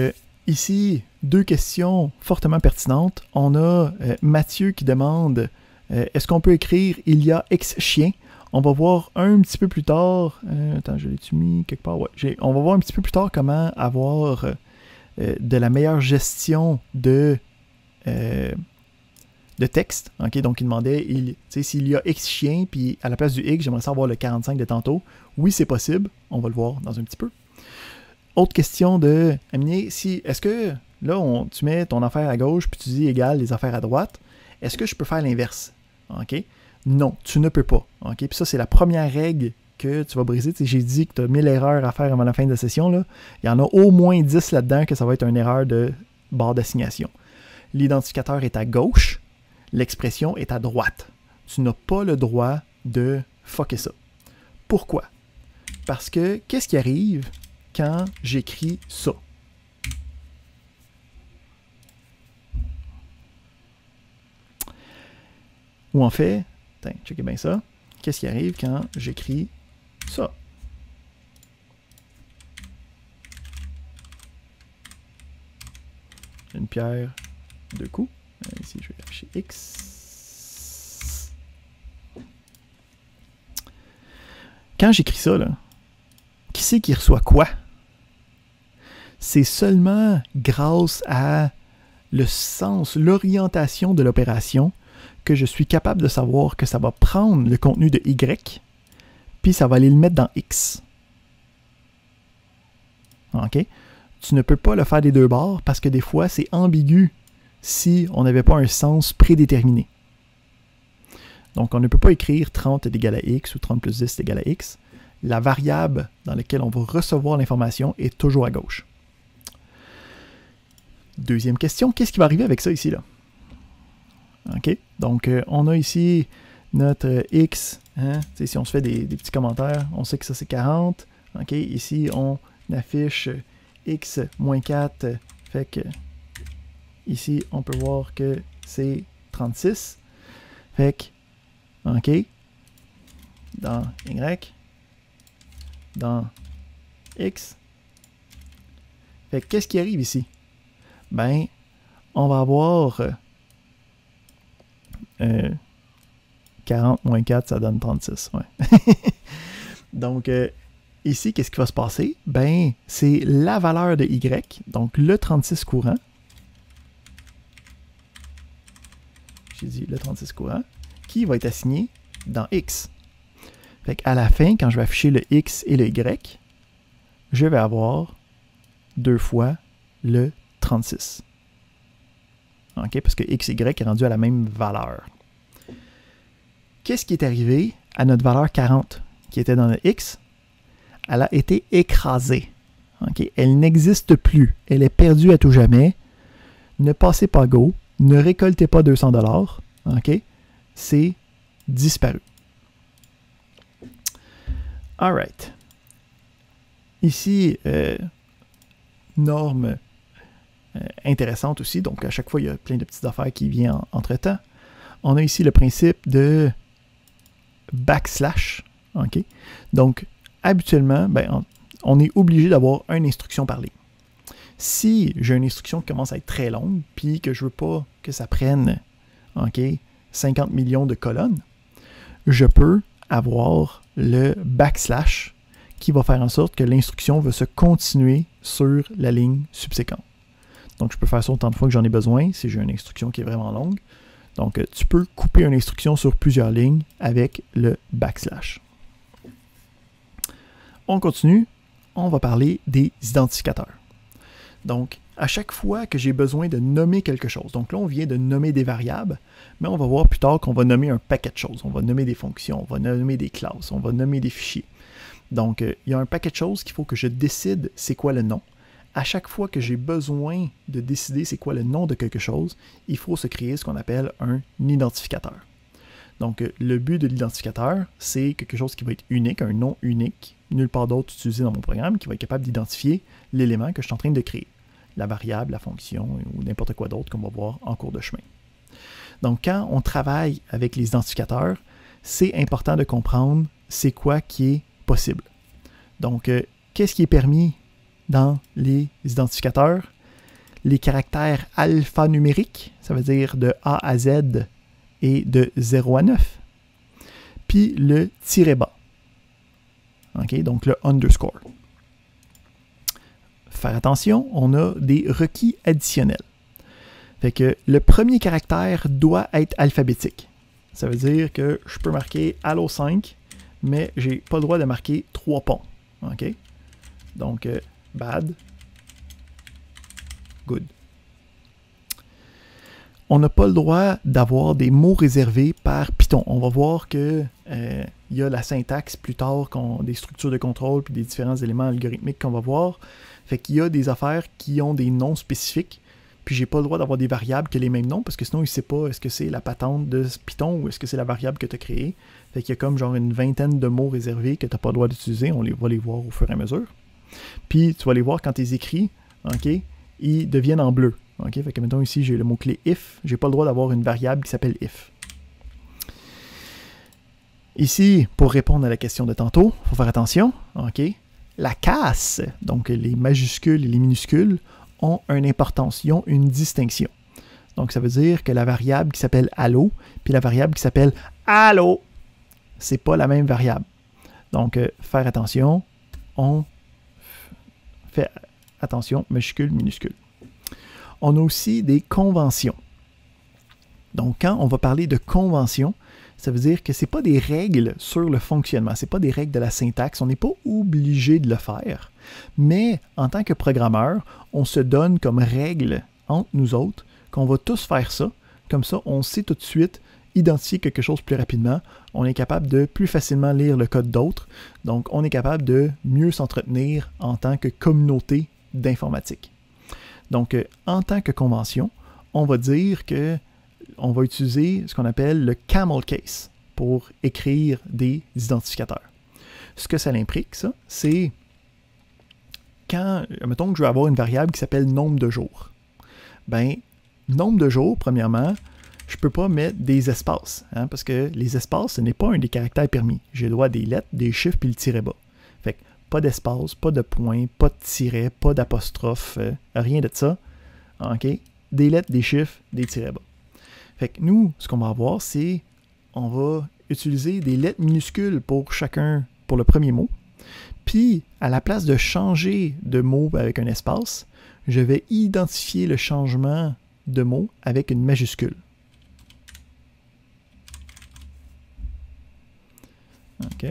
ici, deux questions fortement pertinentes. On a Mathieu qui demande est-ce qu'on peut écrire il y a X chiens? On va voir un petit peu plus tard. Attends, je l'ai-tu mis quelque part? Ouais, on va voir un petit peu plus tard comment avoir de la meilleure gestion de texte. Okay? Donc, il demandait s'il y a X chiens, puis à la place du X, j'aimerais savoir le 45 de tantôt. Oui, c'est possible. On va le voir dans un petit peu. Autre question de Aminé, est-ce que là, tu mets ton affaire à gauche puis tu dis égal les affaires à droite, est-ce que je peux faire l'inverse? OK? Non, tu ne peux pas. OK? Puis ça, c'est la première règle que tu vas briser. J'ai dit que tu as 1000 erreurs à faire avant la fin de la session. Là. Il y en a au moins 10 là-dedans que ça va être une erreur de barre d'assignation. L'identificateur est à gauche, l'expression est à droite. Tu n'as pas le droit de fucker ça. Pourquoi? Parce que qu'est-ce qui arrive quand j'écris ça? Ou en fait, checkez bien ça. Qu'est-ce qui arrive quand j'écris ça? Une pierre, deux coups. Ici, je vais afficher X. Quand j'écris ça, là, qui c'est qui reçoit quoi? C'est seulement grâce à le sens, l'orientation de l'opération que je suis capable de savoir que ça va prendre le contenu de Y, puis ça va aller le mettre dans X. OK? Tu ne peux pas le faire des deux bords parce que des fois, c'est ambigu si on n'avait pas un sens prédéterminé. Donc, on ne peut pas écrire 30 est égal à X ou 30 plus 10 est égal à X. La variable dans laquelle on va recevoir l'information est toujours à gauche. Deuxième question, qu'est-ce qui va arriver avec ça ici, là? OK, donc on a ici notre X Hein? Si on se fait des petits commentaires, on sait que ça c'est 40. OK? Ici, on affiche x moins 4. Fait que ici, on peut voir que c'est 36. Fait que, OK, dans y, dans x. Fait que qu'est-ce qui arrive ici? Ben, on va avoir 40 moins 4, ça donne 36. Ouais. Donc, ici, qu'est-ce qui va se passer? Ben, c'est la valeur de y, donc le 36 courant. J'ai dit le 36 courant, qui va être assigné dans x. Fait qu'à la fin, quand je vais afficher le x et le y, je vais avoir 2 fois le 36. OK? Parce que x et y est rendu à la même valeur. Qu'est-ce qui est arrivé à notre valeur 40 qui était dans le x? Elle a été écrasée. Okay? Elle n'existe plus. Elle est perdue à tout jamais. Ne passez pas go. Ne récoltez pas 200 $. OK? C'est disparu. All right. Ici, norme intéressante aussi. Donc, à chaque fois, il y a plein de petites affaires qui viennent entre-temps. On a ici le principe de backslash. OK? Donc, habituellement, ben, on est obligé d'avoir une instruction par ligne. Si j'ai une instruction qui commence à être très longue, puis que je ne veux pas que ça prenne 50 millions de colonnes, je peux avoir le backslash qui va faire en sorte que l'instruction va se continuer sur la ligne subséquente. Donc, je peux faire ça autant de fois que j'en ai besoin si j'ai une instruction qui est vraiment longue. Donc, tu peux couper une instruction sur plusieurs lignes avec le backslash. On continue. On va parler des identificateurs. Donc, à chaque fois que j'ai besoin de nommer quelque chose, donc là, on vient de nommer des variables, mais on va voir plus tard qu'on va nommer un paquet de choses. On va nommer des fonctions, on va nommer des classes, on va nommer des fichiers. Donc, il y a un paquet de choses qu'il faut que je décide c'est quoi le nom. À chaque fois que j'ai besoin de décider c'est quoi le nom de quelque chose, il faut se créer ce qu'on appelle un identificateur. Donc, le but de l'identificateur, c'est quelque chose qui va être unique, un nom unique, nulle part d'autre utilisé dans mon programme, qui va être capable d'identifier l'élément que je suis en train de créer. La variable, la fonction ou n'importe quoi d'autre qu'on va voir en cours de chemin. Donc, quand on travaille avec les identificateurs, c'est important de comprendre c'est quoi qui est possible. Donc, qu'est-ce qui est permis dans les identificateurs? Les caractères alphanumériques, ça veut dire de A à Z et de 0 à 9. Puis le tiret bas. Okay, donc le underscore. Faire attention, on a des requis additionnels. Fait que le premier caractère doit être alphabétique. Ça veut dire que je peux marquer Allo 5, mais j'ai pas le droit de marquer 3 ponts. OK? Donc, bad, good. On n'a pas le droit d'avoir des mots réservés par Python. On va voir que il y a la syntaxe plus tard, des structures de contrôle puis des différents éléments algorithmiques qu'on va voir. Fait qu'il y a des affaires qui ont des noms spécifiques, puis j'ai pas le droit d'avoir des variables qui ont les mêmes noms, parce que sinon il ne sait pas est-ce que c'est la patente de Python ou est-ce que c'est la variable que tu as créée. Fait qu'il y a comme genre une vingtaine de mots réservés que tu n'as pas le droit d'utiliser. On va les voir au fur et à mesure. Puis tu vas les voir quand tu les écris, OK, ils deviennent en bleu. OK, fait que mettons ici j'ai le mot-clé if, j'ai pas le droit d'avoir une variable qui s'appelle if. Ici, pour répondre à la question de tantôt, il faut faire attention, OK? La casse, donc les majuscules et les minuscules, ont une importance, ils ont une distinction. Donc ça veut dire que la variable qui s'appelle allo, puis la variable qui s'appelle allo, c'est pas la même variable. Donc faire attention, on fait attention, majuscule, minuscule. On a aussi des conventions. Donc, quand on va parler de conventions, ça veut dire que ce n'est pas des règles sur le fonctionnement, ce n'est pas des règles de la syntaxe, on n'est pas obligé de le faire. Mais en tant que programmeur, on se donne comme règle entre nous autres qu'on va tous faire ça. Comme ça, on sait tout de suite identifier quelque chose plus rapidement. On est capable de plus facilement lire le code d'autres. Donc, on est capable de mieux s'entretenir en tant que communauté d'informatique. Donc, en tant que convention, on va dire que on va utiliser ce qu'on appelle le camel case. pour écrire des identificateurs. Ce que ça implique, ça, c'est quand, mettons que je veux avoir une variable qui s'appelle nombre de jours. Ben, nombre de jours, premièrement, je ne peux pas mettre des espaces, hein, parce que les espaces, ce n'est pas un des caractères permis. J'ai le droit à des lettres, des chiffres, puis le tiret bas. Fait que pas d'espace, pas de point, pas de tiret, pas d'apostrophe, rien de ça. OK? Des lettres, des chiffres, des tirets bas. Fait que nous, ce qu'on va avoir, c'est on va utiliser des lettres minuscules pour chacun, pour le premier mot. Puis, à la place de changer de mot avec un espace, je vais identifier le changement de mot avec une majuscule. OK.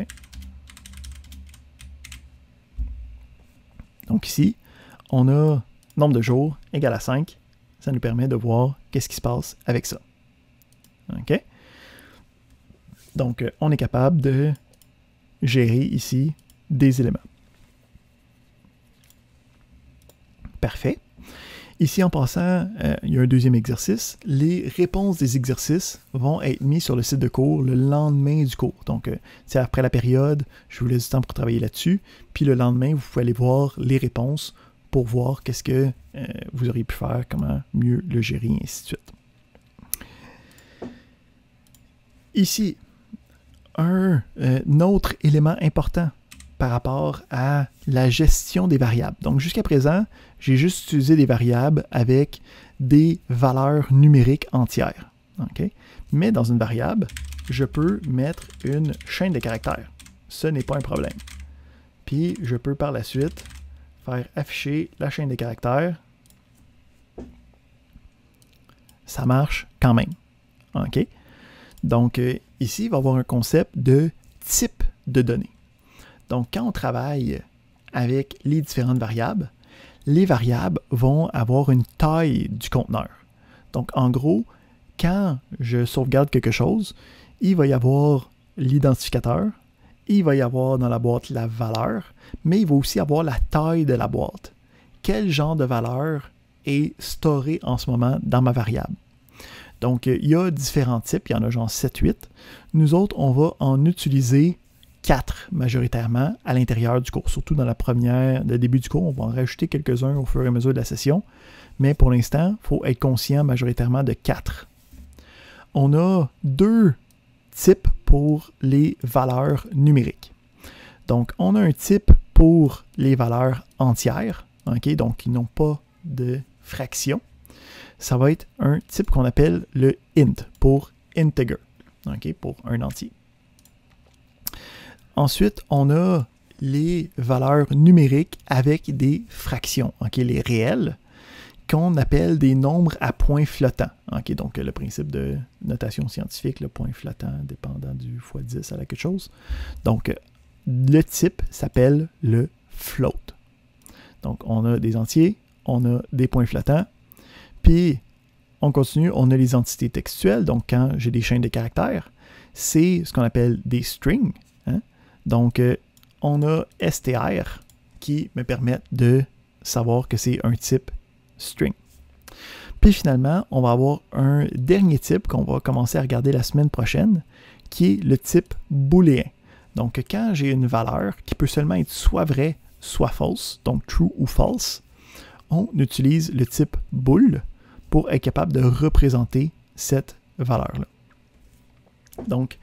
Donc ici, on a nombre de jours égal à 5. Ça nous permet de voir qu'est-ce qui se passe avec ça. OK? Donc, on est capable de gérer ici des éléments. Parfait. Ici, en passant, il y a un deuxième exercice. Les réponses des exercices vont être mises sur le site de cours le lendemain du cours. Donc, après la période, je vous laisse du temps pour travailler là-dessus. Puis le lendemain, vous pouvez aller voir les réponses pour voir qu'est-ce que vous auriez pu faire, comment mieux le gérer, et ainsi de suite. Ici, un autre élément important par rapport à la gestion des variables. Donc, jusqu'à présent, j'ai juste utilisé des variables avec des valeurs numériques entières. Okay? Mais dans une variable, je peux mettre une chaîne de caractères. Ce n'est pas un problème. Puis, je peux par la suite faire afficher la chaîne de caractères. Ça marche quand même. OK? Donc, ici, il va y avoir un concept de type de données. Donc, quand on travaille avec les différentes variables, les variables vont avoir une taille du conteneur. Donc, en gros, quand je sauvegarde quelque chose, il va y avoir l'identificateur, il va y avoir dans la boîte la valeur, mais il va aussi avoir la taille de la boîte. Quel genre de valeur est storé en ce moment dans ma variable? Donc, il y a différents types, il y en a genre 7-8. Nous autres, on va en utiliser 4 majoritairement à l'intérieur du cours, surtout dans le début du cours. On va en rajouter quelques-uns au fur et à mesure de la session, mais pour l'instant, il faut être conscient majoritairement de 4. On a 2 types pour les valeurs numériques. Donc, on a un type pour les valeurs entières, okay? Donc qui n'ont pas de fraction. Ça va être un type qu'on appelle le int, pour integer, okay? Pour un entier. Ensuite, on a les valeurs numériques avec des fractions, okay? Les réels, qu'on appelle des nombres à points flottants. Okay? Donc, le principe de notation scientifique, le point flottant dépendant du x10 à la quelque chose. Donc, le type s'appelle le float. Donc, on a des entiers, on a des points flottants, puis on continue, on a les entités textuelles. Donc, quand j'ai des chaînes de caractères, c'est ce qu'on appelle des strings. Hein? Donc, on a str qui me permettent de savoir que c'est un type string. Puis finalement, on va avoir un dernier type qu'on va commencer à regarder la semaine prochaine, qui est le type booléen. Donc, quand j'ai une valeur qui peut seulement être soit vraie, soit fausse, donc true ou false, on utilise le type bool pour être capable de représenter cette valeur-là. Donc,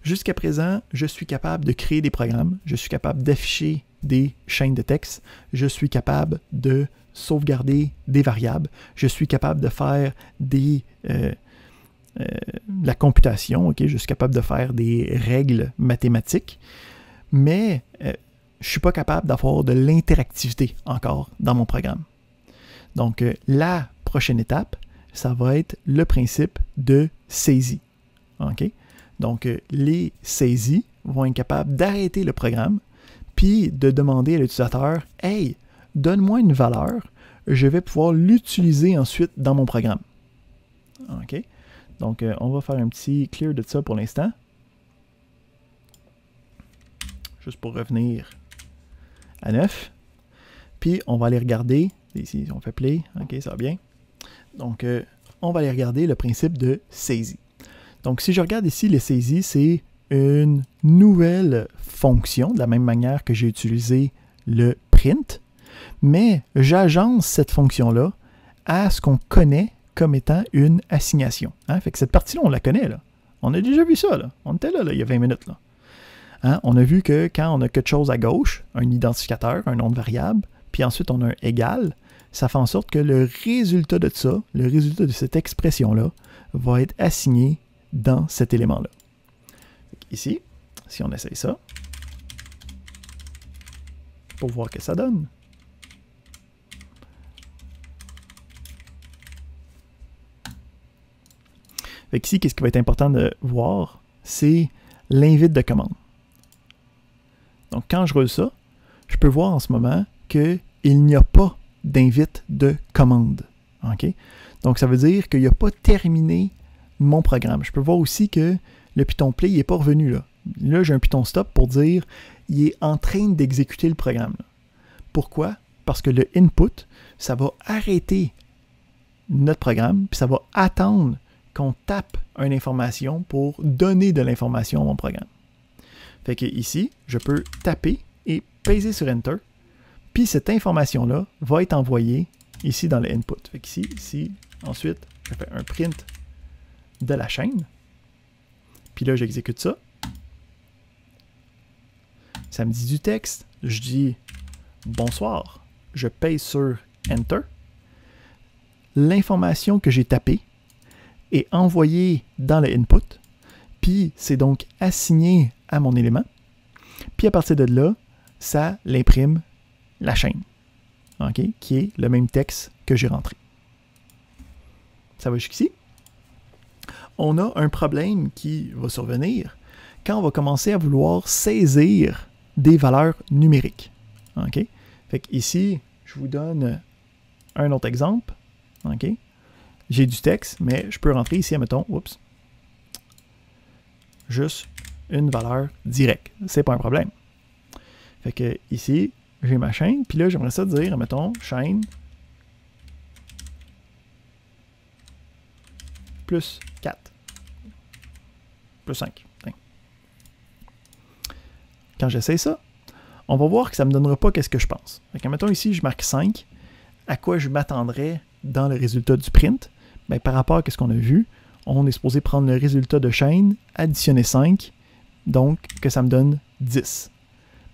jusqu'à présent, je suis capable de créer des programmes, je suis capable d'afficher des chaînes de texte, je suis capable de sauvegarder des variables, je suis capable de faire la computation, okay? Je suis capable de faire des règles mathématiques, mais je ne suis pas capable d'avoir de l'interactivité encore dans mon programme. Donc, la prochaine étape, ça va être le principe de saisie. Okay? Donc, les saisies vont être capables d'arrêter le programme, puis de demander à l'utilisateur « Hey, donne-moi une valeur, je vais pouvoir l'utiliser ensuite dans mon programme. » OK? Donc, on va faire un petit clear de ça pour l'instant. Juste pour revenir à 9. Puis, on va aller regarder. Ici, on fait play. OK, ça va bien. Donc, on va aller regarder le principe de saisie. Donc, si je regarde ici, les saisies, c'est une nouvelle fonction, de la même manière que j'ai utilisé le print, mais j'agence cette fonction-là à ce qu'on connaît comme étant une assignation. Hein? Fait que cette partie-là, on la connaît, là. On a déjà vu ça, là. On était là, il y a 20 minutes, là. Hein? On a vu que quand on a quelque chose à gauche, un identificateur, un nom de variable, puis ensuite on a un égal, ça fait en sorte que le résultat de ça, le résultat de cette expression-là, va être assigné dans cet élément-là. Ici, si on essaye ça, pour voir ce que ça donne. Fait qu'ici, qu'est-ce qui va être important de voir, c'est l'invite de commande. Donc, quand je roule ça, je peux voir en ce moment qu'il n'y a pas d'invite de commande. Okay? Donc, ça veut dire qu'il n'a pas terminé mon programme. Je peux voir aussi que le Python Play n'est pas revenu là. Là, j'ai un Python Stop pour dire il est en train d'exécuter le programme. Là. Pourquoi? Parce que le input, ça va arrêter notre programme, puis ça va attendre qu'on tape une information pour donner de l'information à mon programme. Fait que ici, je peux taper et peser sur Enter, puis cette information-là va être envoyée ici dans le input. Fait qu'ici, ensuite, je fais un print de la chaîne, puis là, j'exécute ça. Ça me dit du texte, je dis « Bonsoir », je pèse sur Enter. L'information que j'ai tapée est envoyée dans le input, puis c'est donc assigné à mon élément. Puis à partir de là, ça l'imprime la chaîne, okay, qui est le même texte que j'ai rentré. Ça va jusqu'ici? On a un problème qui va survenir quand on va commencer à vouloir saisir des valeurs numériques. Okay? Fait que ici, je vous donne un autre exemple. Okay? J'ai du texte, mais je peux rentrer ici, admettons, oups, juste une valeur directe. C'est pas un problème. Fait que ici, j'ai ma chaîne, puis là, j'aimerais ça dire, admettons, chaîne plus 4. Plus 5. Quand j'essaie ça, on va voir que ça ne me donnera pas qu'est-ce que je pense. Fait que, mettons ici, je marque 5. À quoi je m'attendrais dans le résultat du print? Bien, par rapport à ce qu'on a vu, on est supposé prendre le résultat de chaîne, additionner 5, donc que ça me donne 10.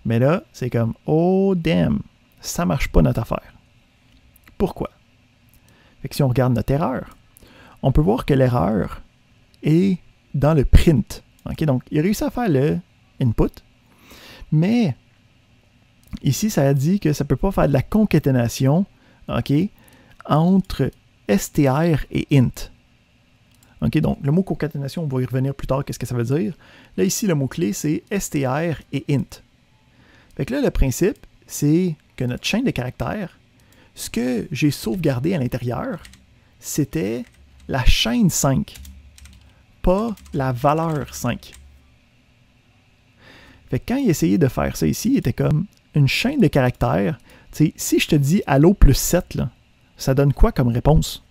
Mais là, c'est comme, oh damn, ça ne marche pas notre affaire. Pourquoi? Fait que si on regarde notre erreur, on peut voir que l'erreur est dans le print. Okay? Donc, il a réussi à faire le input, mais ici, ça a dit que ça ne peut pas faire de la concaténation, okay, entre str et int. Okay? Donc, le mot concaténation, on va y revenir plus tard, qu'est-ce que ça veut dire. Là, ici, le mot-clé, c'est str et int. Fait que là, le principe, c'est que notre chaîne de caractères, ce que j'ai sauvegardé à l'intérieur, c'était la chaîne 5, pas la valeur 5. Fait que quand il essayait de faire ça ici, il était comme une chaîne de caractères. T'sais, si je te dis allô plus 7, là, ça donne quoi comme réponse?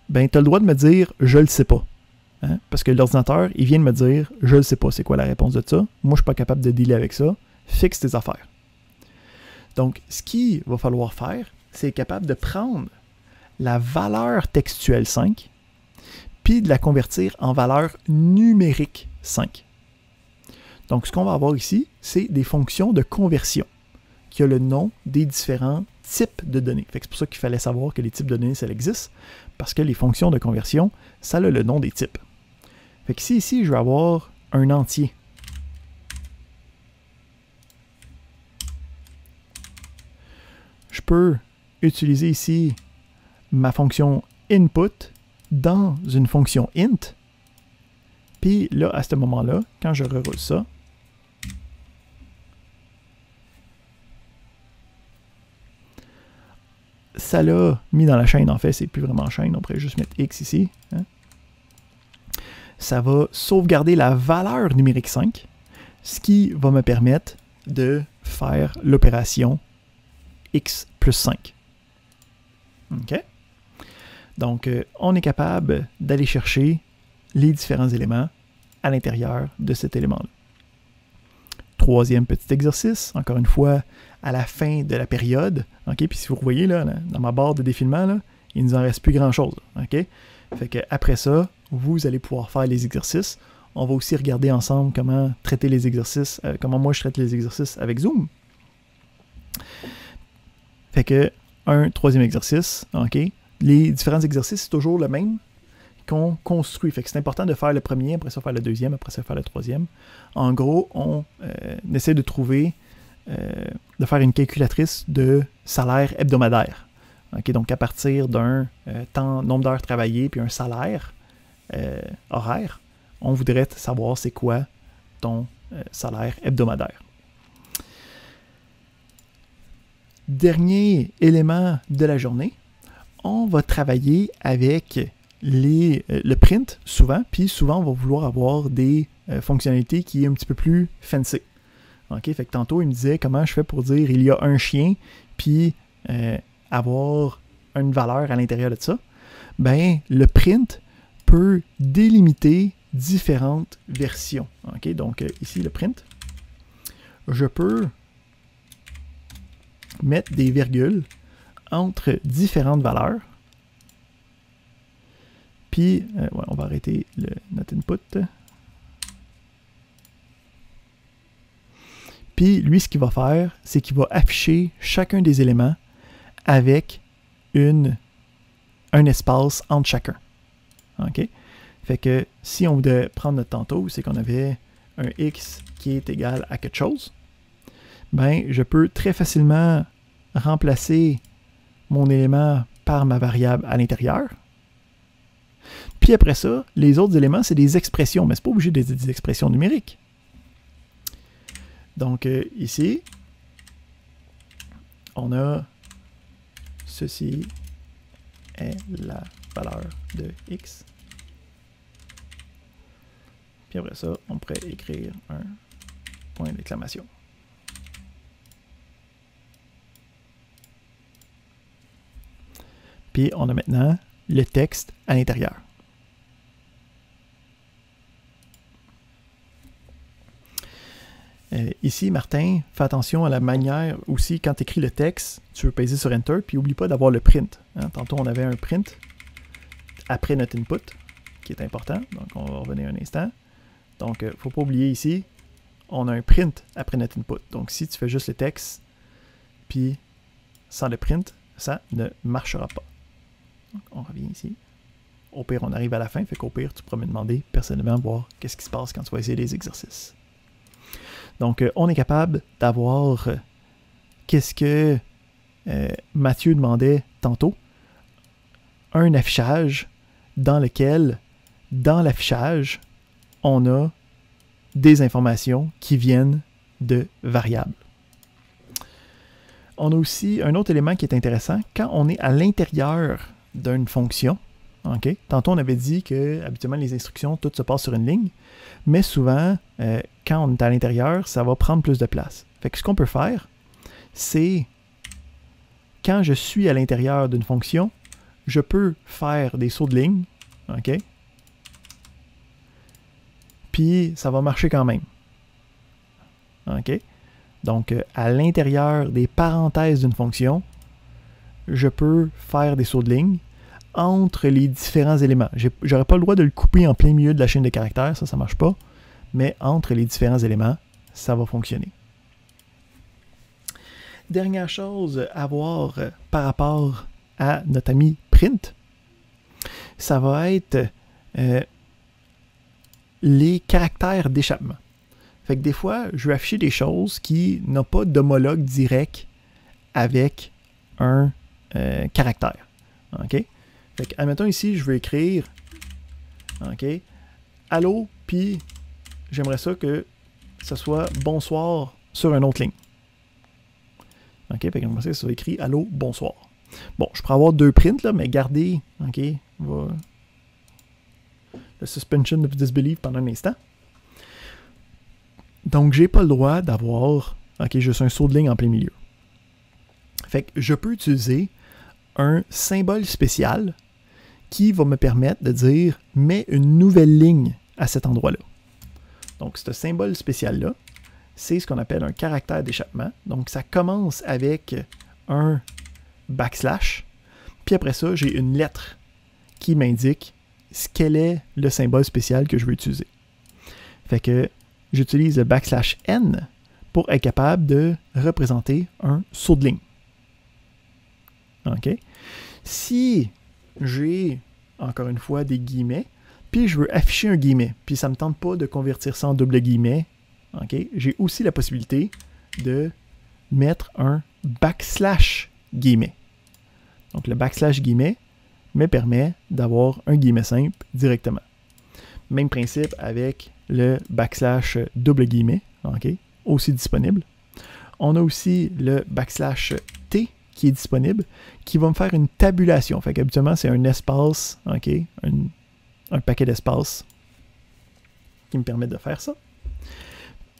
Ben, tu as le droit de me dire je le sais pas. Hein? Parce que l'ordinateur, il vient de me dire je le sais pas, c'est quoi la réponse de ça. Moi, je suis pas capable de dealer avec ça. Fixe tes affaires. Donc, ce qu'il va falloir faire, c'est être capable de prendre la valeur textuelle 5 puis de la convertir en valeur numérique 5. Donc, ce qu'on va avoir ici, c'est des fonctions de conversion qui ont le nom des différents types de données. C'est pour ça qu'il fallait savoir que les types de données, ça existe, parce que les fonctions de conversion, ça a le nom des types. Fait que ici, je vais avoir un entier. Je peux utiliser ici ma fonction input dans une fonction int. Puis là, à ce moment-là, quand je reroule ça, ça l'a mis dans la chaîne. En fait, c'est plus vraiment chaîne. On pourrait juste mettre X ici. Hein. Ça va sauvegarder la valeur numérique 5, ce qui va me permettre de faire l'opération X plus 5. OK? Donc, on est capable d'aller chercher les différents éléments à l'intérieur de cet élément-là. Troisième petit exercice, encore une fois, à la fin de la période. Okay? Puis si vous voyez, là, dans ma barre de défilement, là, il ne nous en reste plus grand-chose. Okay? Fait que après ça, vous allez pouvoir faire les exercices. On va aussi regarder ensemble comment traiter les exercices, comment moi je traite les exercices avec Zoom. Fait que, un troisième exercice, OK? Les différents exercices, c'est toujours le même qu'on construit. Fait que c'est important de faire le premier, après ça faire le deuxième, après ça faire le troisième. En gros, on essaie de trouver, de faire une calculatrice de salaire hebdomadaire. Okay? Donc, à partir d'un nombre d'heures travaillées puis un salaire horaire, on voudrait savoir c'est quoi ton salaire hebdomadaire. Dernier élément de la journée, on va travailler avec le print souvent, puis souvent on va vouloir avoir des fonctionnalités qui est un petit peu plus fancy. Okay? Fait que tantôt il me disait comment je fais pour dire il y a un chien, puis avoir une valeur à l'intérieur de ça. Ben, le print peut délimiter différentes versions. Okay? Donc ici le print, je peux mettre des virgules entre différentes valeurs. Puis, ouais, on va arrêter notre input. Puis, lui, ce qu'il va faire, c'est qu'il va afficher chacun des éléments avec un espace entre chacun. OK? Fait que si on devait prendre notre tantôt, c'est qu'on avait un x qui est égal à quelque chose, ben, je peux très facilement remplacer mon élément par ma variable à l'intérieur. Puis après ça, les autres éléments, c'est des expressions, mais ce n'est pas obligé d'être des expressions numériques. Donc ici, on a ceci est la valeur de x. Puis après ça, on pourrait écrire un point d'exclamation. Puis on a maintenant le texte à l'intérieur. Ici, Martin, fais attention à la manière aussi, quand tu écris le texte, tu veux peser sur Enter, puis n'oublie pas d'avoir le print. Hein? Tantôt, on avait un print après notre input, qui est important. Donc, on va revenir un instant. Donc, il ne faut pas oublier ici, on a un print après notre input. Donc, si tu fais juste le texte, puis sans le print, ça ne marchera pas. Donc, on revient ici. Au pire, on arrive à la fin, fait qu'au pire, tu pourras me demander personnellement voir qu'est-ce qui se passe quand tu vas essayer les exercices. Donc, on est capable d'avoir qu'est-ce que Mathieu demandait tantôt, un affichage dans lequel, dans l'affichage, on a des informations qui viennent de variables. On a aussi un autre élément qui est intéressant. Quand on est à l'intérieur d'une fonction, okay, tantôt on avait dit que habituellement les instructions, tout se passe sur une ligne, mais souvent, quand on est à l'intérieur, ça va prendre plus de place. Fait que ce qu'on peut faire, c'est quand je suis à l'intérieur d'une fonction, je peux faire des sauts de ligne, ok? Puis ça va marcher quand même. OK? Donc, à l'intérieur des parenthèses d'une fonction, je peux faire des sauts de ligne entre les différents éléments. J'aurais pas le droit de le couper en plein milieu de la chaîne de caractères, ça ne marche pas, mais entre les différents éléments, ça va fonctionner. Dernière chose à voir par rapport à notre ami print, ça va être les caractères d'échappement. Fait que des fois, je vais afficher des choses qui n'ont pas d'homologue direct avec un caractère. OK? Fait que, admettons ici, je veux écrire OK, allô, puis j'aimerais ça que ça soit bonsoir sur une autre ligne. OK, fait que j'aimerais ça que ça soit écrit allô, bonsoir. Bon, je pourrais avoir deux prints, là, mais gardez, OK, le suspension of disbelief pendant un instant. Donc, j'ai pas le droit d'avoir, OK, juste un saut de ligne en plein milieu. Fait que je peux utiliser un symbole spécial qui va me permettre de dire « mets une nouvelle ligne à cet endroit-là ». Donc, ce symbole spécial-là, c'est ce qu'on appelle un caractère d'échappement. Donc, ça commence avec un backslash, puis après ça, j'ai une lettre qui m'indique quel est le symbole spécial que je veux utiliser. Fait que j'utilise le backslash n pour être capable de représenter un saut de ligne. OK? Si j'ai, encore une fois, des guillemets, puis je veux afficher un guillemet, puis ça ne me tente pas de convertir ça en double guillemet, OK? J'ai aussi la possibilité de mettre un backslash guillemet. Donc, le backslash guillemet me permet d'avoir un guillemet simple directement. Même principe avec le backslash double guillemet, OK? Aussi disponible. On a aussi le backslash T qui est disponible, qui va me faire une tabulation. Fait qu'habituellement, c'est un espace, OK? Un paquet d'espace qui me permet de faire ça.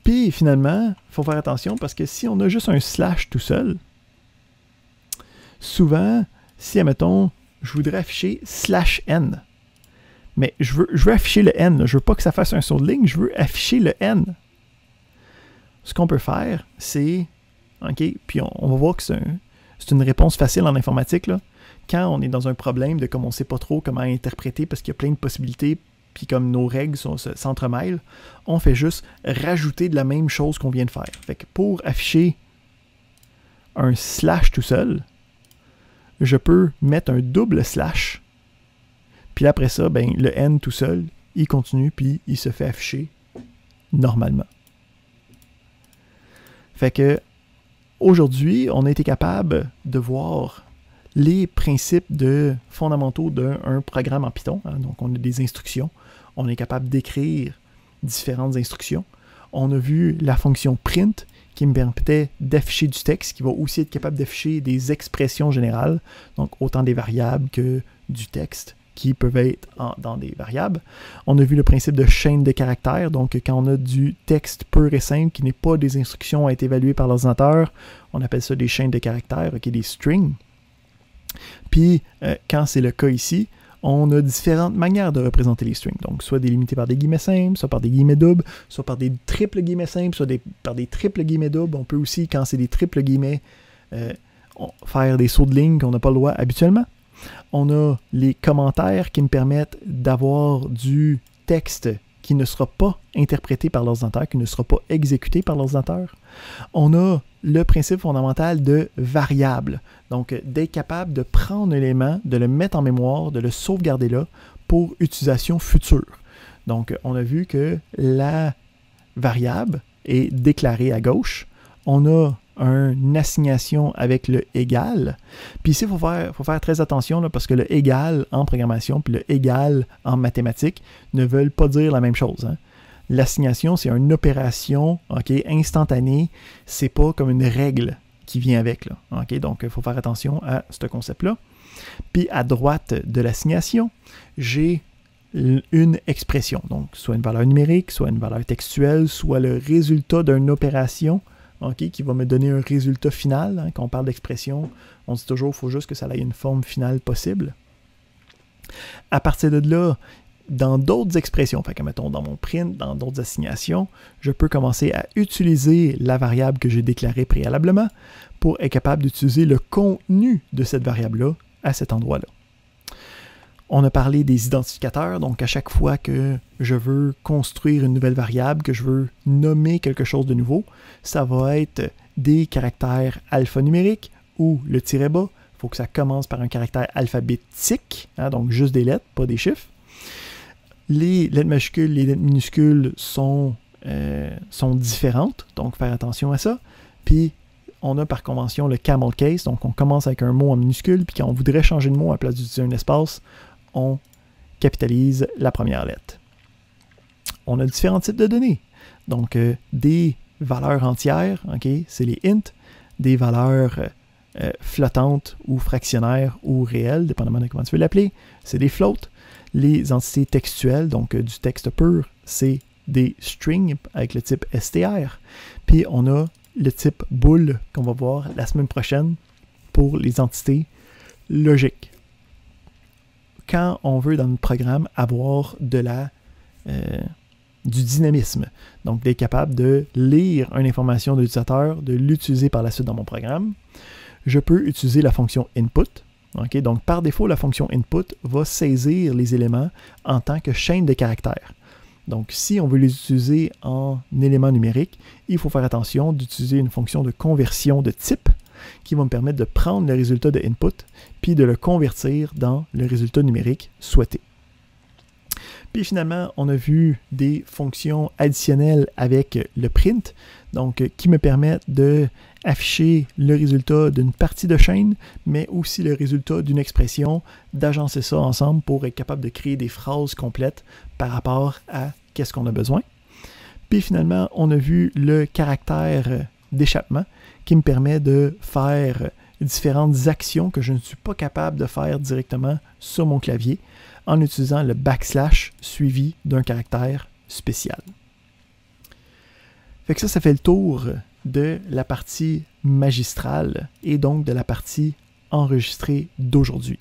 Puis finalement, il faut faire attention parce que si on a juste un slash tout seul, souvent, si, admettons, je voudrais afficher /n, mais je veux afficher le n, je veux pas que ça fasse un saut de ligne, je veux afficher le n. Ce qu'on peut faire, c'est, OK, puis on va voir que c'est une réponse facile en informatique, là. Quand on est dans un problème de comme on ne sait pas trop comment interpréter parce qu'il y a plein de possibilités, puis comme nos règles s'entremêlent, on fait juste rajouter de la même chose qu'on vient de faire. Fait que pour afficher un slash tout seul, je peux mettre un double slash, puis après ça, ben, le n tout seul, il continue, puis il se fait afficher normalement. Fait que aujourd'hui, on a été capable de voir les principes fondamentaux d'un programme en Python. Hein. Donc, on a des instructions. On est capable d'écrire différentes instructions. On a vu la fonction print qui me permettait d'afficher du texte, qui va aussi être capable d'afficher des expressions générales, donc autant des variables que du texte qui peuvent être dans des variables. On a vu le principe de chaîne de caractères, donc quand on a du texte pur et simple qui n'est pas des instructions à être évaluées par l'ordinateur, on appelle ça des chaînes de caractères, okay, des strings. Puis, quand c'est le cas ici, on a différentes manières de représenter les strings. Donc, soit délimité par des guillemets simples, soit par des guillemets doubles, soit par des triples guillemets simples, soit par des triples guillemets doubles. On peut aussi, quand c'est des triples guillemets, faire des sauts de ligne qu'on n'a pas le droit habituellement. On a les commentaires qui me permettent d'avoir du texte qui ne sera pas interprété par l'ordinateur, qui ne sera pas exécuté par l'ordinateur. On a le principe fondamental de variable. Donc, d'être capable de prendre un élément, de le mettre en mémoire, de le sauvegarder là pour utilisation future. Donc, on a vu que la variable est déclarée à gauche. On a une assignation avec le égal. Puis ici, il faut faire très attention là, parce que le égal en programmation puis le égal en mathématiques ne veulent pas dire la même chose. Hein. L'assignation, c'est une opération instantanée. C'est pas comme une règle qui vient avec. Là, okay? Donc, il faut faire attention à ce concept-là. Puis à droite de l'assignation, j'ai une expression. Donc, soit une valeur numérique, soit une valeur textuelle, soit le résultat d'une opération qui va me donner un résultat final. Hein. Quand on parle d'expression, on dit toujours qu'il faut juste que ça ait une forme finale possible. À partir de là, dans d'autres expressions, fait que mettons dans mon print, dans d'autres assignations, je peux commencer à utiliser la variable que j'ai déclarée préalablement pour être capable d'utiliser le contenu de cette variable-là à cet endroit-là. On a parlé des identificateurs, donc à chaque fois que je veux construire une nouvelle variable, que je veux nommer quelque chose de nouveau, ça va être des caractères alphanumériques ou le tiret bas. Il faut que ça commence par un caractère alphabétique, hein, donc juste des lettres, pas des chiffres. Les lettres majuscules, les lettres minuscules sont différentes, donc faire attention à ça. Puis, on a par convention le camel case, donc on commence avec un mot en minuscule, puis quand on voudrait changer de mot à la place d'utiliser un espace, on capitalise la première lettre. On a différents types de données. Donc, des valeurs entières, c'est les int, des valeurs flottantes ou fractionnaires ou réelles, dépendamment de comment tu veux l'appeler, c'est des floats. Les entités textuelles, donc du texte pur, c'est des strings avec le type str. Puis, on a le type bool qu'on va voir la semaine prochaine pour les entités logiques. quand on veut dans notre programme avoir du dynamisme. Donc, d'être capable de lire une information de l'utilisateur, de l'utiliser par la suite dans mon programme. Je peux utiliser la fonction input. Okay? Donc, par défaut, la fonction input va saisir les éléments en tant que chaîne de caractères. Donc, si on veut les utiliser en éléments numériques, il faut faire attention d'utiliser une fonction de conversion de type qui va me permettre de prendre le résultat de input puis de le convertir dans le résultat numérique souhaité. Puis finalement, on a vu des fonctions additionnelles avec le print, donc qui me permettent d'afficher le résultat d'une partie de chaîne, mais aussi le résultat d'une expression, d'agencer ça ensemble pour être capable de créer des phrases complètes par rapport à qu'est-ce qu'on a besoin. Puis finalement, on a vu le caractère d'échappement qui me permet de faire différentes actions que je ne suis pas capable de faire directement sur mon clavier en utilisant le backslash suivi d'un caractère spécial. Fait que ça fait le tour de la partie magistrale et donc de la partie enregistrée d'aujourd'hui.